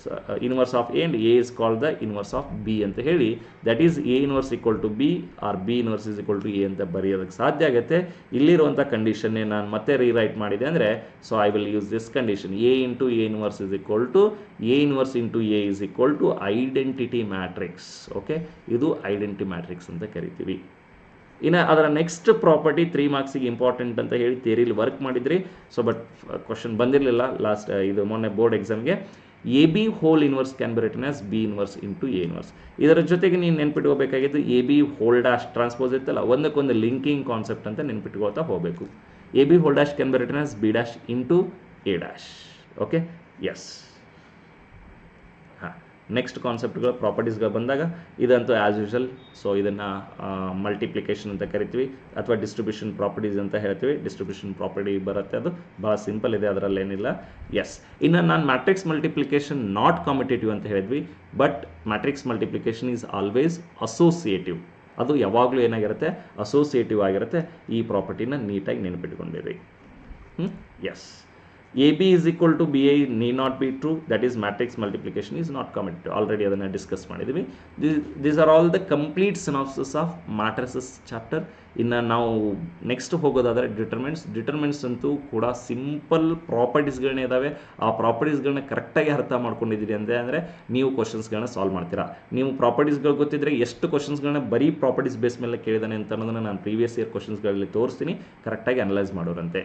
A: A and A is called the inverse of B ಅಂತ ಹೇಳಿ, that is A inverse equal to B or B inverse is equal to A ಅಂತ ಬರೆಯೋದಕ್ಕೆ ಸಾಧ್ಯ ಆಗುತ್ತೆ. ಇಲ್ಲಿರುವಂಥ ಕಂಡೀಷನ್ನೇ ನಾನು ಮತ್ತೆ ರೀರೈಟ್ ಮಾಡಿದೆ ಅಂದರೆ, so I will use this condition, A into A inverse is equal to A inverse into A is equal to identity matrix. Okay, ಇದು ಐಡೆಂಟಿಟಿ ಮ್ಯಾಟ್ರಿಕ್ಸ್ ಅಂತ ಕರಿತೀವಿ. ಇನ್ನು ಅದರ ನೆಕ್ಸ್ಟ್ ಪ್ರಾಪರ್ಟಿ 3 ಮಾರ್ಕ್ಸಿಗೆ ಇಂಪಾರ್ಟೆಂಟ್ ಅಂತ ಹೇಳಿ ಥಿಯರಿಲಿ ವರ್ಕ್ ಮಾಡಿದ್ರಿ. ಸೊ ಬಟ್ ಕ್ವಶನ್ ಬಂದಿರಲಿಲ್ಲ ಲಾಸ್ಟ್ ಇದು ಮೊನ್ನೆ ಬೋರ್ಡ್ ಎಕ್ಸಾಮ್ಗೆ. A B whole inverse can be written as B inverse into A inverse. ಇದರ ಜೊತೆಗೆ ನೀವು ನೆನ್ಪಿಟ್ಕೋಬೇಕಾಗಿದ್ದು A B whole dash transpose ಇತ್ತಲ್ಲ, ಒಂದಕ್ಕೊಂದು ಲಿಂಕಿಂಗ್ ಕಾನ್ಸೆಪ್ಟ್ ಅಂತ ನೆನ್ಪಿಟ್ಕೋತಾ ಹೋಗಬೇಕು. A B whole dash can be written as B dash into A dash. Okay, yes. Next ಕಾನ್ಸೆಪ್ಟ್ಗಳು ಪ್ರಾಪರ್ಟೀಸ್ಗಳು ಬಂದಾಗ ಇದಂತೂ ಆ್ಯಸ್ ಯೂಶಲ್. ಸೊ ಇದನ್ನು ಮಲ್ಟಿಪ್ಲಿಕೇಶನ್ ಅಂತ ಕರಿತೀವಿ ಅಥವಾ ಡಿಸ್ಟ್ರಿಬ್ಯೂಷನ್ ಪ್ರಾಪರ್ಟೀಸ್ ಅಂತ ಹೇಳ್ತೀವಿ. ಡಿಸ್ಟ್ರಿಬ್ಯೂಷನ್ ಪ್ರಾಪರ್ಟಿ ಬರುತ್ತೆ, ಅದು ಭಾಳ ಸಿಂಪಲ್ ಇದೆ, ಅದರಲ್ಲೇನಿಲ್ಲ. ಎಸ್. ಇನ್ನು ನಾನು ಮ್ಯಾಟ್ರಿಕ್ಸ್ ಮಲ್ಟಿಪ್ಲಿಕೇಶನ್ ನಾಟ್ ಕಾಂಪಿಟೇಟಿವ್ ಅಂತ ಹೇಳಿದ್ವಿ, but matrix multiplication is always associative. ಅದು ಯಾವಾಗಲೂ ಏನಾಗಿರುತ್ತೆ, ಅಸೋಸಿಯೇಟಿವ್ ಆಗಿರುತ್ತೆ. ಈ ಪ್ರಾಪರ್ಟಿನ ನೀಟಾಗಿ ನೆನಪಿಟ್ಕೊಂಡಿರಿ. S. AB is equal to BA need not be true, that is matrix multiplication is not commutative. Already ಅದನ್ನು ಡಿಸ್ಕಸ್ ಮಾಡಿದ್ವಿ. These are all the complete synopsis of matrices chapter. ಇನ್ನು ನಾವು ನೆಕ್ಸ್ಟ್ ಹೋಗೋದಾದರೆ ಡಿಟರ್ಮೆಂಟ್ಸ್ ಅಂತೂ ಕೂಡ ಸಿಂಪಲ್ ಪ್ರಾಪರ್ಟೀಸ್ಗಳನ್ನ ಇದ್ದಾವೆ. ಆ ಪ್ರಾಪರ್ಟೀಸ್ಗಳನ್ನ ಕರೆಕ್ಟಾಗಿ ಅರ್ಥ ಮಾಡ್ಕೊಂಡಿದ್ದೀರಿ ಅಂದರೆ ನೀವು ಕ್ವಶನ್ಸ್ಗಳನ್ನ ಸಾಲ್ವ್ ಮಾಡ್ತೀರಾ. ನೀವು ಪ್ರಾಪರ್ಟೀಸ್ಗಳು ಗೊತ್ತಿದ್ರೆ ಎಷ್ಟು ಕ್ವಶನ್ಸ್ಗಳನ್ನ ಬರೀ ಪ್ರಾಪರ್ಟೀಸ್ ಬೇಸ್ ಮೇಲೆ ಕೇಳಿದಾನೆ ಅಂತ ಅನ್ನೋದನ್ನು ನಾನು ಪ್ರೀವಿಯಸ್ ಇಯರ್ ಕ್ವಶನ್ಸ್ಗಳಲ್ಲಿ ತೋರಿಸ್ತೀನಿ, ಕರೆಕ್ಟಾಗಿ ಅನಲೈಸ್ ಮಾಡೋರಂತೆ.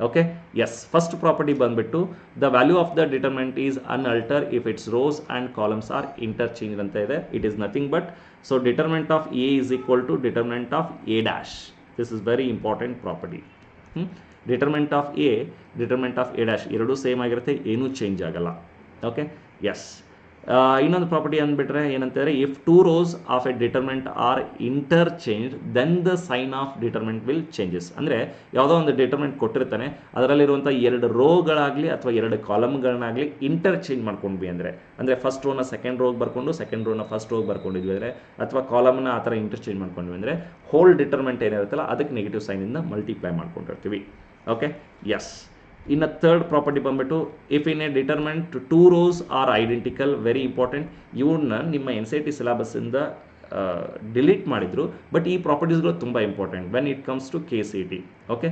A: Okay, yes. ಫಸ್ಟ್ ಪ್ರಾಪರ್ಟಿ ಬಂದುಬಿಟ್ಟು the value of the determinant is unaltered if its rows and columns are interchange ಅಂತ ಇದೆ. It is nothing but, so determinant of A is equal to determinant of A dash. This is very important property. Determinant of A, determinant of A dash ಎರಡೂ ಸೇಮ್ ಆಗಿರುತ್ತೆ, ಏನೂ ಚೇಂಜ್ ಆಗಲ್ಲ. Okay, S. ಇನ್ನೊಂದು ಪ್ರಾಪರ್ಟಿ ಅಂದ್ಬಿಟ್ರೆ ಏನಂತಂದರೆ, if two rows of A determinant are interchange then the sign of determinant will changes. ಅಂದರೆ ಯಾವುದೋ ಒಂದು ಡಿಟರ್ಮೆಂಟ್ ಕೊಟ್ಟಿರ್ತಾನೆ, ಅದರಲ್ಲಿರುವಂಥ ಎರಡು ರೋಗಳಾಗಲಿ ಅಥವಾ ಎರಡು ಕಾಲಮ್ಗಳನ್ನಾಗಲಿ ಇಂಟರ್ಚೇಂಜ್ ಮಾಡ್ಕೊಂಡ್ವಿ ಅಂದರೆ ಫಸ್ಟ್ ರೋನ ಸೆಕೆಂಡ್ ರೋಗೆ ಬರ್ಕೊಂಡು ಸೆಕೆಂಡ್ ರೋನ ಫಸ್ಟ್ ರೋಗೆ ಬರ್ಕೊಂಡಿದ್ವಿ ಅಂದರೆ, ಅಥವಾ ಕಾಲಮ್ನ ಆ ಥರ ಇಂಟರ್ಚೇಂಜ್ ಮಾಡ್ಕೊಂಡ್ವಿ ಅಂದರೆ, ಹೋಲ್ ಡಿಟರ್ಮೆಂಟ್ ಏನಿರುತ್ತಲ್ಲ ಅದಕ್ಕೆ ನೆಗೆಟಿವ್ ಸೈನಿಂದ ಮಲ್ಟಿಪ್ಲೈ ಮಾಡ್ಕೊಂಡಿರ್ತೀವಿ. Okay, yes. ಇನ್ನು ಥರ್ಡ್ ಪ್ರಾಪರ್ಟಿ ಬಂದ್ಬಿಟ್ಟು, if in a determinant two rows are identical, very important. ಇವನ್ನ ನಿಮ್ಮ NCERT ಸಿಲೆಬಸ್ಸಿಂದ ಡಿಲೀಟ್ ಮಾಡಿದ್ರು, ಬಟ್ ಈ ಪ್ರಾಪರ್ಟೀಸ್ಗಳು ತುಂಬ important when it comes to KCET. Okay,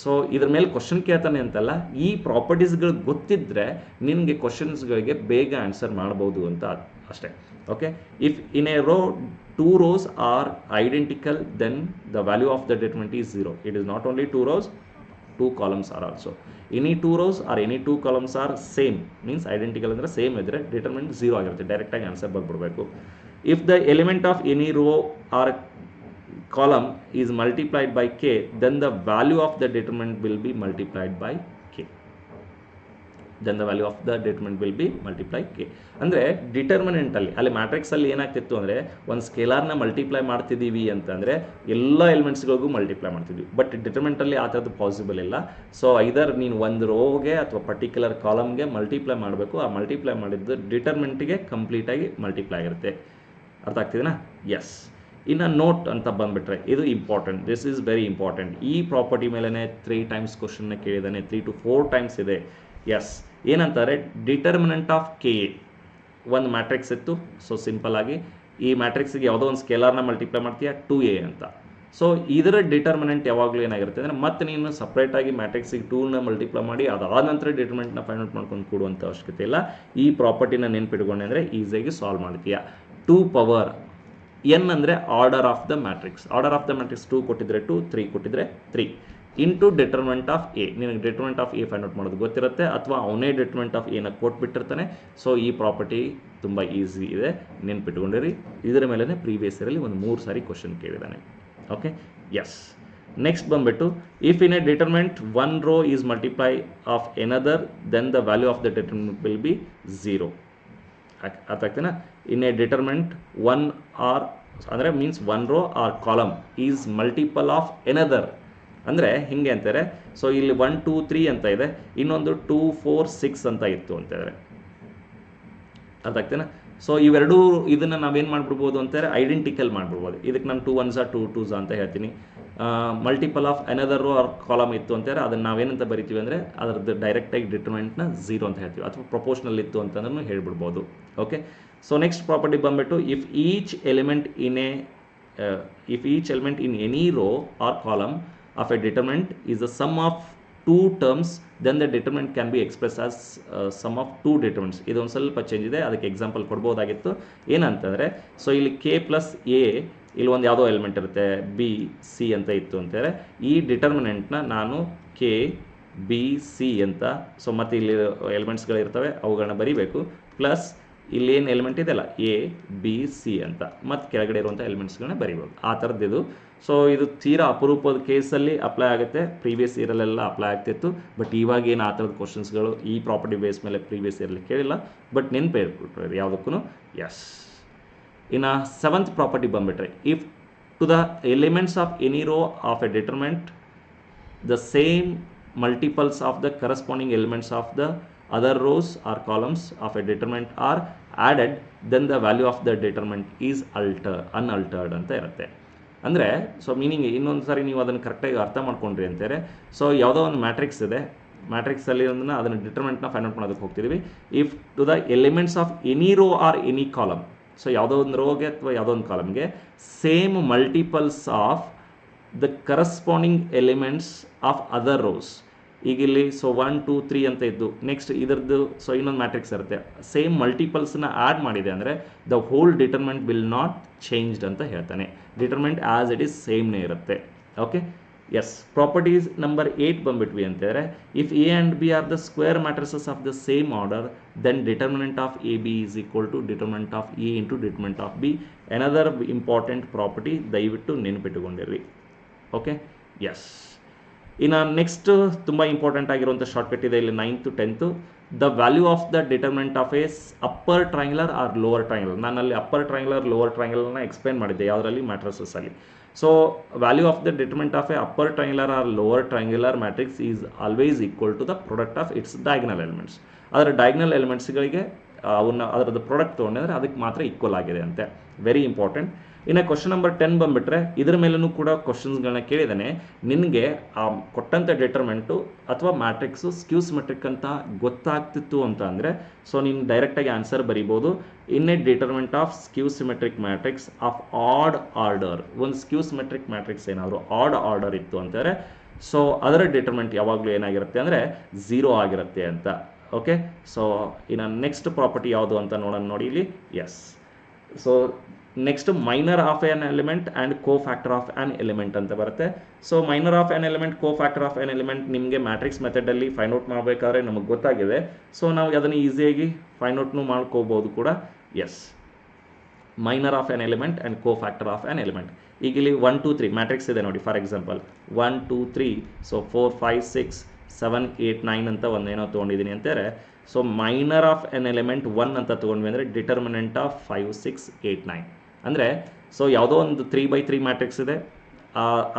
A: so ಇದ್ರ ಮೇಲೆ ಕ್ವಶನ್ ಕೇಳ್ತಾನೆ ಅಂತಲ್ಲ, ಈ ಪ್ರಾಪರ್ಟೀಸ್ಗಳು ಗೊತ್ತಿದ್ದರೆ ನಿನಗೆ ಕ್ವಶನ್ಸ್ಗಳಿಗೆ ಬೇಗ ಆನ್ಸರ್ ಮಾಡ್ಬೋದು ಅಂತ ಅಷ್ಟೇ. Okay, if in a row two rows are identical, then the value of the determinant is 0. It is not only two rows, two columns are also. Any two rows or any two columns are same, means identical ಅಂದರೆ ಸೇಮ್ ಇದ್ದರೆ ಡಿಟರ್ಮಿನೆಂಟ್ 0 ಆಗಿರುತ್ತೆ, ಡೈರೆಕ್ಟಾಗಿ ಆನ್ಸರ್ ಬಂದ್ಬಿಡಬೇಕು. If the element of any row or column is multiplied by k, then the value of the determinant will be multiplied by k. then the value of the determinant will be multiplied k. ಅಂದರೆ ಡಿಟರ್ಮಿನೆಂಟಲ್ಲಿ ಅಲ್ಲಿ ಮ್ಯಾಟ್ರಿಕ್ಸಲ್ಲಿ ಏನಾಗ್ತಿತ್ತು ಅಂದರೆ, ಒಂದು ಸ್ಕೇಲಾರ್ನ ಮಲ್ಟಿಪ್ಲೈ ಮಾಡ್ತಿದ್ದೀವಿ ಅಂತಂದರೆ ಎಲ್ಲ ಎಲಿಮೆಂಟ್ಸ್ಗಳಿಗೂ ಮಲ್ಟಿಪ್ಲೈ ಮಾಡ್ತಿದ್ವಿ, ಬಟ್ ಡಿಟರ್ಮಿನೆಂಟಲ್ಲಿ ಆ ಥರದ್ದು ಪಾಸಿಬಲ್ ಇಲ್ಲ. ಸೊ ಐದರ್ ನೀನು ಒಂದು ರೋಗೆ ಅಥವಾ ಪರ್ಟಿಕ್ಯುಲರ್ ಕಾಲಮ್ಗೆ ಮಲ್ಟಿಪ್ಲೈ ಮಾಡಬೇಕು, ಆ ಮಲ್ಟಿಪ್ಲೈ ಮಾಡಿದ್ದು ಡಿಟರ್ಮಿನೆಂಟ್ಗೆ ಕಂಪ್ಲೀಟಾಗಿ ಮಲ್ಟಿಪ್ಲೈ ಆಗಿರುತ್ತೆ. ಅರ್ಥ ಆಗ್ತಿದೆನಾ? ಎಸ್. ಇನ್ನು ನೋಟ್ ಅಂತ ಬಂದುಬಿಟ್ರೆ ಇದು important, this is very important. ಈ ಪ್ರಾಪರ್ಟಿ ಮೇಲೇ 3 times ಕ್ವಶನ್ನ ಕೇಳಿದ್ದಾನೆ, 3 to 4 times ಇದೆ. ಎಸ್, ಏನಂತಾರೆ, ಡಿಟರ್ಮಿನೆಂಟ್ ಆಫ್ ಕೆ ಎ ಒಂದು ಮ್ಯಾಟ್ರಿಕ್ಸ್ ಇತ್ತು. ಸೊ ಸಿಂಪಲ್ ಆಗಿ ಈ ಮ್ಯಾಟ್ರಿಕ್ಸಿಗೆ ಯಾವುದೋ ಒಂದು ಸ್ಕೇಲಾರ್ನ ಮಲ್ಟಿಪ್ಲೈ ಮಾಡ್ತೀಯ 2a ಅಂತ. ಸೊ ಇದರ ಡಿಟರ್ಮಿನೆಂಟ್ ಯಾವಾಗಲೂ ಏನಾಗಿರುತ್ತೆ ಅಂದರೆ, ಮತ್ತೆ ನೀನು ಸಪ್ರೇಟಾಗಿ ಮ್ಯಾಟ್ರಿಕ್ಸಿಗೆ 2ನ ಮಲ್ಟಿಪ್ಲೈ ಮಾಡಿ ಅದಾದ ನಂತರ ಡಿಟರ್ಮಿನೆಂಟ್ನ ಫೈಂಡ್ ಔಟ್ ಮಾಡ್ಕೊಂಡು ಕೊಡುವಂಥ ಅವಶ್ಯಕತೆ ಇಲ್ಲ. ಈ ಪ್ರಾಪರ್ಟಿನ ನೆನ್ಪಿಟ್ಕೊಂಡೆ ಅಂದರೆ ಈಸಿಯಾಗಿ ಸಾಲ್ವ್ ಮಾಡ್ತೀಯ. 2 ಪವರ್ n ಅಂದರೆ order of the matrix. Order of the matrix 2 ಕೊಟ್ಟಿದ್ರೆ 2, 3 ಕೊಟ್ಟಿದ್ರೆ 3 ಇಂಟು ಡಿಟರ್ಮಿನೆಂಟ್ ಆಫ್ ಎ. ನಿನಗೆ determinant of A find out ಮಾಡೋದು ಗೊತ್ತಿರುತ್ತೆ, ಅಥವಾ ಅವನೇ ಡಿಟರ್ಮಿನೆಂಟ್ ಆಫ್ ಎನ ಕೊಟ್ಬಿಟ್ಟಿರ್ತಾನೆ. ಸೊ ಈ ಪ್ರಾಪರ್ಟಿ ತುಂಬ ಈಸಿ ಇದೆ, ನೆನ್ಪಿಟ್ಕೊಂಡಿರಿ. ಇದರ ಮೇಲೆ ಪ್ರೀವಿಯಸ್ ಇಯರಲ್ಲಿ ಒಂದು 3 ಸಾರಿ ಕ್ವಶನ್ ಕೇಳಿದ್ದಾನೆ. Okay, yes. ನೆಕ್ಸ್ಟ್ ಬಂದುಬಿಟ್ಟು, if in a determinant 1 row is multiply of another, then the value of the determinant will be 0. ಅರ್ಥ ಆಗ್ತೇನಾ? ಇನ್ ಎ ಡಿಟರ್ಮಿನೆಂಟ್ 1 ಆರ್ ಅಂದರೆ means 1 row or column is multiple of another ಅಂದರೆ ಹಿಂಗೆ ಅಂತಾರೆ. ಸೊ ಇಲ್ಲಿ 1 2 3 ಅಂತ ಇದೆ, ಇನ್ನೊಂದು 2 4 6 ಅಂತ ಇತ್ತು ಅಂತ ಹೇಳಿದ್ರೆ ಅರ್ಥ ಆಗ್ತೇನೆ. ಸೊ ಇವೆರಡೂ ಇದನ್ನು ನಾವೇನು ಮಾಡಿಬಿಡ್ಬೋದು ಅಂತಾರೆ, ಐಡೆಂಟಿಕಲ್ ಮಾಡಿಬಿಡ್ಬೋದು. ಇದಕ್ಕೆ ನಾನು 2 1s 2 2s ಅಂತ ಹೇಳ್ತೀನಿ. Multiple of another row or column ಇತ್ತು ಅಂತಾರೆ, ಅದನ್ನು ನಾವೇನಂತ ಬರಿತೀವಿ ಅಂದರೆ ಅದರದ್ದು ಡೈರೆಕ್ಟಾಗಿ ಡಿಟರ್ಮಿನೆಂಟ್ನ 0 ಅಂತ ಹೇಳ್ತೀವಿ, ಅಥವಾ ಪ್ರಪೋರ್ಷನಲ್ ಇತ್ತು ಅಂತಂದ್ರೂ ಹೇಳ್ಬಿಡ್ಬೋದು. ಓಕೆ, ಸೊ ನೆಕ್ಸ್ಟ್ ಪ್ರಾಪರ್ಟಿ ಬಂದುಬಿಟ್ಟು, if each element in any row or column of a determinant is the sum of 2 terms, then the determinant can be expressed as sum of 2 determinants. ಇದೊಂದು ಸ್ವಲ್ಪ ಚೇಂಜ್ ಇದೆ, ಅದಕ್ಕೆ ಎಕ್ಸಾಂಪಲ್ ಕೊಡ್ಬೋದಾಗಿತ್ತು. ಏನಂತಂದರೆ, ಸೊ ಇಲ್ಲಿ k ಪ್ಲಸ್ ಎ, ಇಲ್ಲಿ ಒಂದು ಯಾವುದೋ ಎಲಿಮೆಂಟ್ ಇರುತ್ತೆ b c ಅಂತ ಇತ್ತು ಅಂತಾರೆ. ಈ ಡಿಟರ್ಮಿನೆಂಟ್ನ ನಾನು k ಬಿ ಸಿ ಅಂತ. ಸೊ ಮತ್ತು ಇಲ್ಲಿ ಎಲಿಮೆಂಟ್ಸ್ಗಳಿರ್ತವೆ ಅವುಗಳನ್ನ ಬರೀಬೇಕು, ಪ್ಲಸ್ ಇಲ್ಲೇನು ಎಲಿಮೆಂಟ್ ಇದೆಯಲ್ಲ ಎ ಬಿ ಸಿ ಅಂತ, ಮತ್ತು ಕೆಳಗಡೆ ಇರುವಂಥ ಎಲಿಮೆಂಟ್ಸ್ಗಳನ್ನ ಬರೀಬೋದು. ಆ ಥರದ್ದು. ಸೊ ಇದು ತೀರಾ ಅಪರೂಪದ ಕೇಸಲ್ಲಿ ಅಪ್ಲೈ ಆಗುತ್ತೆ, ಪ್ರೀವಿಯಸ್ ಇಯರಲ್ಲೆಲ್ಲ ಅಪ್ಲೈ ಆಗ್ತಿತ್ತು. ಬಟ್ ಇವಾಗ ಏನು ಆ ಥರದ ಕ್ವಶನ್ಸ್ಗಳು ಈ ಪ್ರಾಪರ್ಟಿ ಬೇಸ್ ಮೇಲೆ ಪ್ರೀವಿಯಸ್ ಇಯರ್ಲಿ ಕೇಳಿಲ್ಲ, ಬಟ್ ನೆನಪೇ ಇಟ್ಬಿಟ್ರೆ ಯಾವುದಕ್ಕೂ. ಎಸ್. ಇನ್ನು 7th ಪ್ರಾಪರ್ಟಿ ಬಂದುಬಿಟ್ರೆ, if to the elements of any row of A determinant the same multiples of the corresponding elements of the other rows or columns of a determinant are added, then the value of the determinant is unaltered ಅಂತ ಇರುತ್ತೆ. ಅಂದರೆ ಸೊ ಮೀನಿಂಗ್ ಇನ್ನೊಂದು ಸಾರಿ ನೀವು ಅದನ್ನು ಕರೆಕ್ಟಾಗಿ ಅರ್ಥ ಮಾಡ್ಕೊಂಡ್ರಿ ಅಂತಾರೆ. ಸೊ ಯಾವುದೋ ಒಂದು ಮ್ಯಾಟ್ರಿಕ್ಸ್ ಇದೆ, ಮ್ಯಾಟ್ರಿಕ್ಸಲ್ಲಿ ಅದನ್ನು ಡಿಟರ್ಮೆಂಟ್ನ ಫೈಂಡ್ ಔಟ್ ಮಾಡೋದಕ್ಕೆ ಹೋಗ್ತಿದ್ದೀವಿ. If to the elements of any row or any column, so ಯಾವುದೋ ಒಂದು ರೋಗೆ ಅಥವಾ ಯಾವುದೋ ಒಂದು ಕಾಲಮ್ಗೆ same multiples of the corresponding elements of other rows. ಈಗ ಇಲ್ಲಿ ಸೊ 1 2 3 ಅಂತ ಇದ್ದು ನೆಕ್ಸ್ಟ್ ಇದರದ್ದು ಸೊ ಇನ್ನೊಂದು ಮ್ಯಾಟ್ರಿಕ್ಸ್ ಇರುತ್ತೆ, ಸೇಮ್ ಮಲ್ಟಿಪಲ್ಸ್ನ ಆ್ಯಡ್ ಮಾಡಿದೆ ಅಂದರೆ the whole determinant will not changed ಅಂತ ಹೇಳ್ತಾನೆ. ಡಿಟರ್ಮೆಂಟ್ ಆ್ಯಸ್ ಇಟ್ ಈಸ್ ಸೇಮ್ನೇ ಇರುತ್ತೆ. ಓಕೆ. ಎಸ್. ಪ್ರಾಪರ್ಟೀಸ್ ನಂಬರ್ 8 ಬಂದ್ಬಿಟ್ವಿ ಅಂತಂದರೆ, if A and B are the square matrices of the same order, then determinant of A B is equal to determinant of A into determinant of B. Another important property, ದಯವಿಟ್ಟು ನೆನಪಿಟ್ಟುಕೊಂಡಿರ್ರಿ. ಓಕೆ. ಎಸ್. ಇನ್ನು ನೆಕ್ಸ್ಟ್ ತುಂಬ ಇಂಪಾರ್ಟೆಂಟ್ ಆಗಿರುವಂಥ ಶಾರ್ಟ್ಕಟ್ ಇದೆ ಇಲ್ಲಿ 9th 10th. The value of the determinant of a upper triangular or lower triangular. ನಾನು ಅಲ್ಲಿ ಅಪ್ಪರ್ ಟ್ರಯಾಂಗ್ಯುಲರ್ ಲೋವರ್ ಟ್ರಯಾಂಗ್ಯುಲರ್ನ ಎಕ್ಸ್ಪ್ಲೇನ್ ಮಾಡಿದ್ದೆ ಯಾವುದರಲ್ಲಿ, ಮ್ಯಾಟ್ರಿಸಸ್ಸಲ್ಲಿ. So value of the determinant of a upper triangular or lower triangular matrix is always equal to the product of its diagonal elements. ಅದರ ಡಯಾಗ್ನಲ್ ಎಲಿಮೆಂಟ್ಸ್ಗಳಿಗೆ ಅದರದ್ದು ಪ್ರಾಡಕ್ಟ್ ತೊಗೊಂಡಿದ್ರೆ ಅದಕ್ಕೆ ಮಾತ್ರ ಈಕ್ವಲ್ ಆಗಿದೆ ಅಂತೆ. Very important. ಇನ್ನು ಕ್ವಶನ್ ನಂಬರ್ 10 ಬಂದುಬಿಟ್ರೆ, ಇದ್ರ ಮೇಲೂ ಕೂಡ ಕ್ವಶನ್ಸ್ಗಳನ್ನ ಕೇಳಿದಾನೆ. ನಿನಗೆ ಆ ಕೊಟ್ಟಂಥ ಡಿಟರ್ಮೆಂಟು ಅಥವಾ ಮ್ಯಾಟ್ರಿಕ್ಸು ಸ್ಕ್ಯೂ ಸಿಮೆಟ್ರಿಕ್ ಅಂತ ಗೊತ್ತಾಗ್ತಿತ್ತು ಅಂತ ಅಂದರೆ, ಸೊ ನೀನು ಡೈರೆಕ್ಟಾಗಿ ಆನ್ಸರ್ ಬರಿಬೋದು. ಇನ್ a determinant of ಸ್ಕ್ಯೂ symmetric matrix of add order. ಒಂದು ಸ್ಕ್ಯೂ ಸಿಮೆಟ್ರಿಕ್ ಮ್ಯಾಟ್ರಿಕ್ಸ್ ಏನಾದರೂ ಆಡ್ ಆರ್ಡರ್ ಇತ್ತು ಅಂತಂದರೆ, ಸೊ ಅದರ ಡಿಟರ್ಮೆಂಟ್ ಯಾವಾಗಲೂ ಏನಾಗಿರುತ್ತೆ ಅಂದರೆ 0 ಆಗಿರುತ್ತೆ ಅಂತ. ಓಕೆ. ಸೊ ಇನ್ನು ನೆಕ್ಸ್ಟ್ ಪ್ರಾಪರ್ಟಿ ಯಾವುದು ಅಂತ ನೋಡೋಣ ನೋಡಿ ಇಲ್ಲಿ. Yes. So next minor of an element and cofactor of an element ಅಂತ ಬರುತ್ತೆ. So minor of an element, cofactor of an element ನಿಮಗೆ ಮ್ಯಾಟ್ರಿಕ್ಸ್ ಮೆಥಡಲ್ಲಿ ಫೈಂಡ್ ಔಟ್ ಮಾಡಬೇಕಾದ್ರೆ ನಮಗೆ ಗೊತ್ತಾಗಿದೆ. ಸೊ ನಾವು ಅದನ್ನು ಈಸಿಯಾಗಿ ಫೈಂಡ್ ಔಟ್ನು ಮಾಡ್ಕೋಬೋದು ಕೂಡ. Yes. Minor of an element and cofactor of an element. ಈಗ ಇಲ್ಲಿ 1 2 3 ಮ್ಯಾಟ್ರಿಕ್ಸ್ ಇದೆ ನೋಡಿ. ಫಾರ್ ಎಕ್ಸಾಂಪಲ್ 1 2 3, ಸೊ 4 5 6 7 8 9 ಅಂತ ಒಂದೇನೋ ತೊಗೊಂಡಿದ್ದೀನಿ ಅಂತಾರೆ. So minor of N element 1 ಅಂತ ತೊಗೊಂಡ್ವಿ ಅಂದರೆ ಡಿಟರ್ಮಿನೆಂಟ್ ಆಫ್ 5 6 8 9 ಅಂದರೆ, ಸೊ ಯಾವುದೋ ಒಂದು 3x3 ಮ್ಯಾಟ್ರಿಕ್ಸ್ ಇದೆ,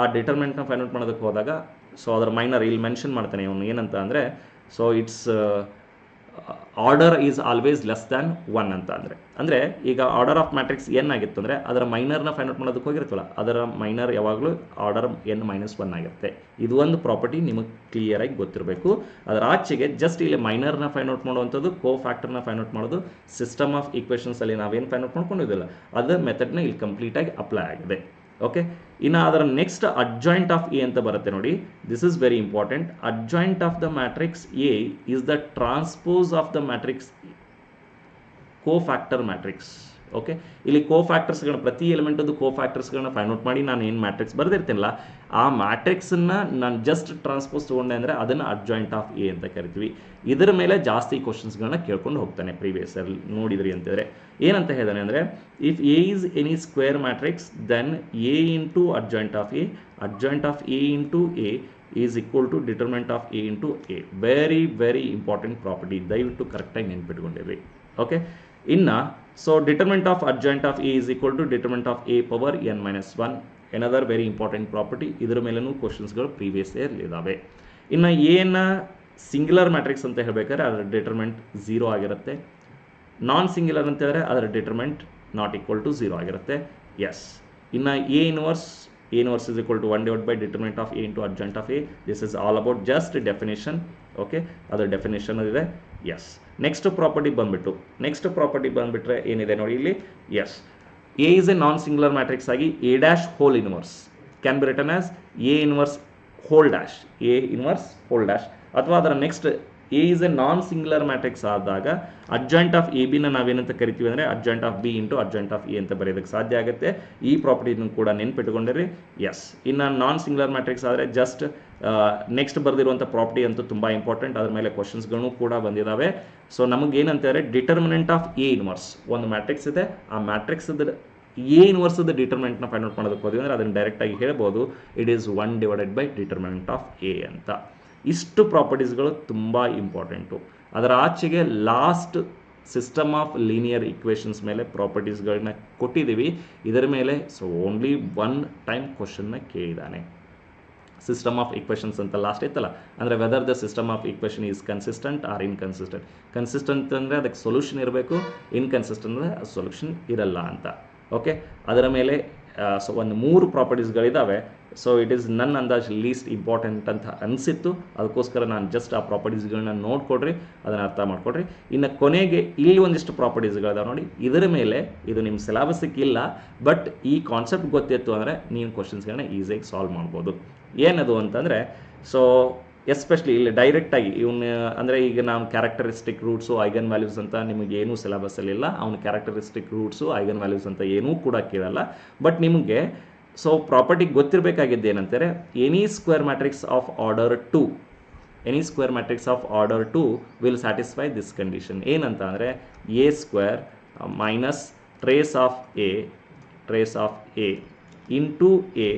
A: ಆ ಡಿಟರ್ಮಿನೆಂಟ್ನ ಫೈಂಡ್ ಔಟ್ ಮಾಡೋದಕ್ಕೆ ಹೋದಾಗ ಸೊ ಅದರ ಮೈನರ್ ಇಲ್ಲಿ ಮೆನ್ಷನ್ ಮಾಡ್ತಾನೆ ಇವನು ಏನಂತ ಅಂದರೆ, so it's order is always less than 1 ಅಂತ ಅಂದರೆ ಈಗ ಆರ್ಡರ್ ಆಫ್ ಮ್ಯಾಟ್ರಿಕ್ಸ್ n ಆಗಿತ್ತು ಅಂದರೆ ಅದರ ಮೈನರ್ನ ಫೈಂಡ್ ಔಟ್ ಮಾಡೋದಕ್ಕೆ ಹೋಗಿರ್ತಲ್ಲ, ಅದರ ಮೈನರ್ ಯಾವಾಗಲೂ ಆರ್ಡರ್ n-1 ಆಗಿರುತ್ತೆ. ಇದು ಒಂದು ಪ್ರಾಪರ್ಟಿ ನಿಮಗೆ ಕ್ಲಿಯರಾಗಿ ಗೊತ್ತಿರಬೇಕು. ಅದರ ಆಚೆಗೆ ಜಸ್ಟ್ ಇಲ್ಲಿ ಮೈನರ್ನ ಫೈಂಡ್ ಔಟ್ ಮಾಡುವಂಥದ್ದು, ಕೋ ಫ್ಯಾಕ್ಟರ್ನ ಫೈಂಡ್ ಔಟ್ ಮಾಡೋದು, ಸಿಸ್ಟಮ್ ಆಫ್ ಈಕ್ವೇಷನ್ಸಲ್ಲಿ ನಾವೇನು ಫೈಂಡ್ ಔಟ್ ಮಾಡ್ಕೊಂಡಿದ್ದಿಲ್ಲ ಅದರ ಮೆಥಡ್ನ ಇಲ್ಲಿ ಕಂಪ್ಲೀಟಾಗಿ ಅಪ್ಲೈ ಆಗಿದೆ. ಓಕೆ. ಇನ್ನು ಅದರ ನೆಕ್ಸ್ಟ್ ಅಡ್ಜಾಯಿಂಟ್ ಆಫ್ ಎ ಅಂತ ಬರುತ್ತೆ ನೋಡಿ. This is very important. Adjoint of the matrix A is the transpose of the matrix cofactor matrix. Okay. ಇಲ್ಲಿ ಕೋಫ್ಯಾಕ್ಟರ್ಸ್ಗಳನ್ನ ಪ್ರತಿ ಎಲಿಮೆಂಟದ್ದು ಕೋಫ್ಯಾಕ್ಟರ್ಸ್ಗಳನ್ನ ಫೈಂಡ್ ಔಟ್ ಮಾಡಿ ನಾನು ಏನು ಮ್ಯಾಟ್ರಿಕ್ಸ್ ಬರೆದಿರ್ತೀನಲ್ಲ ಆ ಮ್ಯಾಟ್ರಿಕ್ಸನ್ನು ನಾನು ಜಸ್ಟ್ ಟ್ರಾನ್ಸ್ಪೋಸ್ ತೊಗೊಂಡೆ ಅಂದರೆ ಅದನ್ನು ಅಡ್ಜಾಯಿಂಟ್ ಆಫ್ ಎ ಅಂತ ಕರಿತೀವಿ. ಇದರ ಮೇಲೆ ಜಾಸ್ತಿ ಕ್ವಶನ್ಸ್ಗಳನ್ನ ಕೇಳ್ಕೊಂಡು ಹೋಗ್ತಾನೆ. ಪ್ರೀವಿಯಸ್ ಅಲ್ಲಿ ನೋಡಿದ್ರಿ ಅಂತಂದರೆ ಏನಂತ ಹೇಳಿದಾನೆ ಅಂದರೆ, if A is any square matrix then A into adjoint of A into A is equal to determinant of A into A. Very very important property, ದಯವಿಟ್ಟು ಕರೆಕ್ಟಾಗಿ ನೆನ್ಪಿಟ್ಕೊಂಡಿರಿ. ಓಕೆ. ಇನ್ನು so determinant of adjoint of A is equal to determinant of A power n-1. Another very important property. ಇದರ ಮೇಲೂ ಕ್ವಶನ್ಸ್ಗಳು ಪ್ರೀವಿಯಸ್ ಇಯರ್ ಇದ್ದಾವೆ. ಇನ್ನು ಎನ ಸಿಂಗ್ಯುಲರ್ ಮ್ಯಾಟ್ರಿಕ್ಸ್ ಅಂತ ಹೇಳ್ಬೇಕಾದ್ರೆ ಅದರ ಡಿಟರ್ಮೆಂಟ್ 0 ಆಗಿರುತ್ತೆ. ನಾನ್ ಸಿಂಗ್ಯುಲರ್ ಅಂತ ಹೇಳಿದ್ರೆ ಅದರ ಡಿಟರ್ಮೆಂಟ್ ನಾಟ್ ಈಕ್ವಲ್ ಟು 0 ಆಗಿರುತ್ತೆ. ಎಸ್. ಇನ್ನು A inverse is equal to 1 divided by determinant of a into adjoint of a. This is all about just definition. Okay. ಅದರ ಡೆಫಿನೇಷನ್ ಇದೆ. ಎಸ್. ನೆಕ್ಸ್ಟ್ ಪ್ರಾಪರ್ಟಿ ಬಂದುಬಿಟ್ರೆ ಏನಿದೆ ನೋಡಿ ಇಲ್ಲಿ. Yes. A is a non singular matrix ಆಗಿ A dash whole inverse can be return as A inverse whole dash ಅಥವಾ ಅದರ next A is a non singular matrix ಆದಾಗ ಅಡ್ಜಾಯಿಂಟ್ ಆಫ್ ಎ ಬಿನ ನಾವೇನಂತ ಕರಿತೀವಿ ಅಂದರೆ adjoint of B into adjoint of A ಅಂತ ಬರೆಯೋದಕ್ಕೆ ಸಾಧ್ಯ ಆಗುತ್ತೆ. ಈ ಪ್ರಾಪರ್ಟಿನೂ ಕೂಡ ನೆನ್ಪಿಟ್ಕೊಂಡಿರಿ. ಎಸ್, ಇನ್ನು ನಾನ್ ಸಿಂಗ್ಯುಲರ್ ಮ್ಯಾಟ್ರಿಕ್ಸ್ ಆದರೆ ಜಸ್ಟ್ ನೆಕ್ಸ್ಟ್ ಬರೆದಿರುವಂಥ ಪ್ರಾಪರ್ಟಿ ಅಂತೂ ತುಂಬ ಇಂಪಾರ್ಟೆಂಟ್, ಅದ್ರ ಮೇಲೆ ಕ್ವಶನ್ಸ್ಗಳು ಕೂಡ ಬಂದಿದ್ದಾವೆ. ಸೊ ನಮಗೇನಂತಾರೆ ಡಿಟರ್ಮಿನೆಂಟ್ ಆಫ್ ಎ ಇನ್ವರ್ಸ್, ಒಂದು ಮ್ಯಾಟ್ರಿಕ್ಸ್ ಇದೆ, ಆ ಮ್ಯಾಟ್ರಿಕ್ಸ್ದ ಎ ಇನ್ವರ್ಸ್ದ ಡಿಟರ್ಮಿನೆಂಟ್ನ ಫೈಂಡ್ ಔಟ್ ಮಾಡೋದಕ್ಕೆ ಹೋದ್ವಿ ಅಂದರೆ ಅದನ್ನು ಡೈರೆಕ್ಟಾಗಿ ಹೇಳ್ಬೋದು, it is 1 divided by determinant of A ಅಂತ. ಇಷ್ಟು ಪ್ರಾಪರ್ಟೀಸ್ಗಳು ತುಂಬ ಇಂಪಾರ್ಟೆಂಟು. ಅದರ ಆಚೆಗೆ last system of linear equations ಮೇಲೆ ಪ್ರಾಪರ್ಟೀಸ್ಗಳನ್ನ ಕೊಟ್ಟಿದ್ದೀವಿ. ಇದರ ಮೇಲೆ ಸೊ ಓನ್ಲಿ 1 ಟೈಮ್ ಕ್ವಶನ್ನ ಕೇಳಿದ್ದಾನೆ. ಸಿಸ್ಟಮ್ ಆಫ್ ಇಕ್ವೇಷನ್ಸ್ ಅಂತ ಲಾಸ್ಟ್ ಇತ್ತಲ್ಲ, ಅಂದರೆ whether the system of equation is consistent or inconsistent. Consistent ಅಂದರೆ ಅದಕ್ಕೆ ಸೊಲ್ಯೂಷನ್ ಇರಬೇಕು, ಇನ್ಕನ್ಸಿಸ್ಟೆಂಟ್ ಅಂದರೆ ಸೊಲ್ಯೂಷನ್ ಇರಲ್ಲ ಅಂತ. ಓಕೆ, ಅದರ ಮೇಲೆ ಸೊ ಒಂದು 3 ಪ್ರಾಪರ್ಟೀಸ್ಗಳಿದ್ದಾವೆ. ಸೊ ಇಟ್ ಈಸ್ ನನ್ನ ಅಂದಾಜು ಲೀಸ್ಟ್ ಇಂಪಾರ್ಟೆಂಟ್ ಅಂತ ಅನಿಸಿತ್ತು, ಅದಕ್ಕೋಸ್ಕರ ನಾನು ಜಸ್ಟ್ ಆ ಪ್ರಾಪರ್ಟೀಸ್ಗಳನ್ನ ನೋಡ್ಕೊಡ್ರಿ, ಅದನ್ನು ಅರ್ಥ ಮಾಡ್ಕೊಡ್ರಿ. ಇನ್ನು ಕೊನೆಗೆ ಇಲ್ಲಿ ಒಂದಿಷ್ಟು ಪ್ರಾಪರ್ಟೀಸ್ಗಳಿದಾವೆ ನೋಡಿ, ಇದರ ಮೇಲೆ ಇದು ನಿಮ್ಮ ಸಿಲೆಬಸ್ಸಿಗೆ ಇಲ್ಲ, ಬಟ್ ಈ ಕಾನ್ಸೆಪ್ಟ್ ಗೊತ್ತಿತ್ತು ಅಂದರೆ ನೀವು ಕ್ವಶನ್ಸ್ಗಳನ್ನ ಈಸಿಯಾಗಿ ಸಾಲ್ವ್ ಮಾಡ್ಬೋದು. ಏನದು ಅಂತಂದರೆ, ಸೊ ಎಸ್ಪೆಷಲಿ ಇಲ್ಲಿ ಡೈರೆಕ್ಟಾಗಿ ಇವನ್ನ ಅಂದರೆ ಈಗ ನಾವು ಕ್ಯಾರೆಕ್ಟರಿಸ್ಟಿಕ್ ರೂಟ್ಸು ಐಗನ್ ವ್ಯಾಲ್ಯೂಸ್ ಅಂತ ನಿಮಗೆ ಏನೂ ಸಿಲೆಬಸ್ಸಲ್ಲಿಲ್ಲ, ಅವನು ಕ್ಯಾರೆಕ್ಟರಿಸ್ಟಿಕ್ ರೂಟ್ಸು ಐಗನ್ ವ್ಯಾಲ್ಯೂಸ್ ಅಂತ ಏನೂ ಕೂಡ ಕೇಳಲ್ಲ. ಬಟ್ ನಿಮಗೆ ಸೊ ಪ್ರಾಪರ್ಟಿ ಗೊತ್ತಿರಬೇಕಾಗಿದ್ದು ಏನಂತಾರೆ, any square matrix of order 2, any square matrix of order 2 will satisfy this condition. ಏನಂತ ಅಂದರೆ A square minus trace of A into A,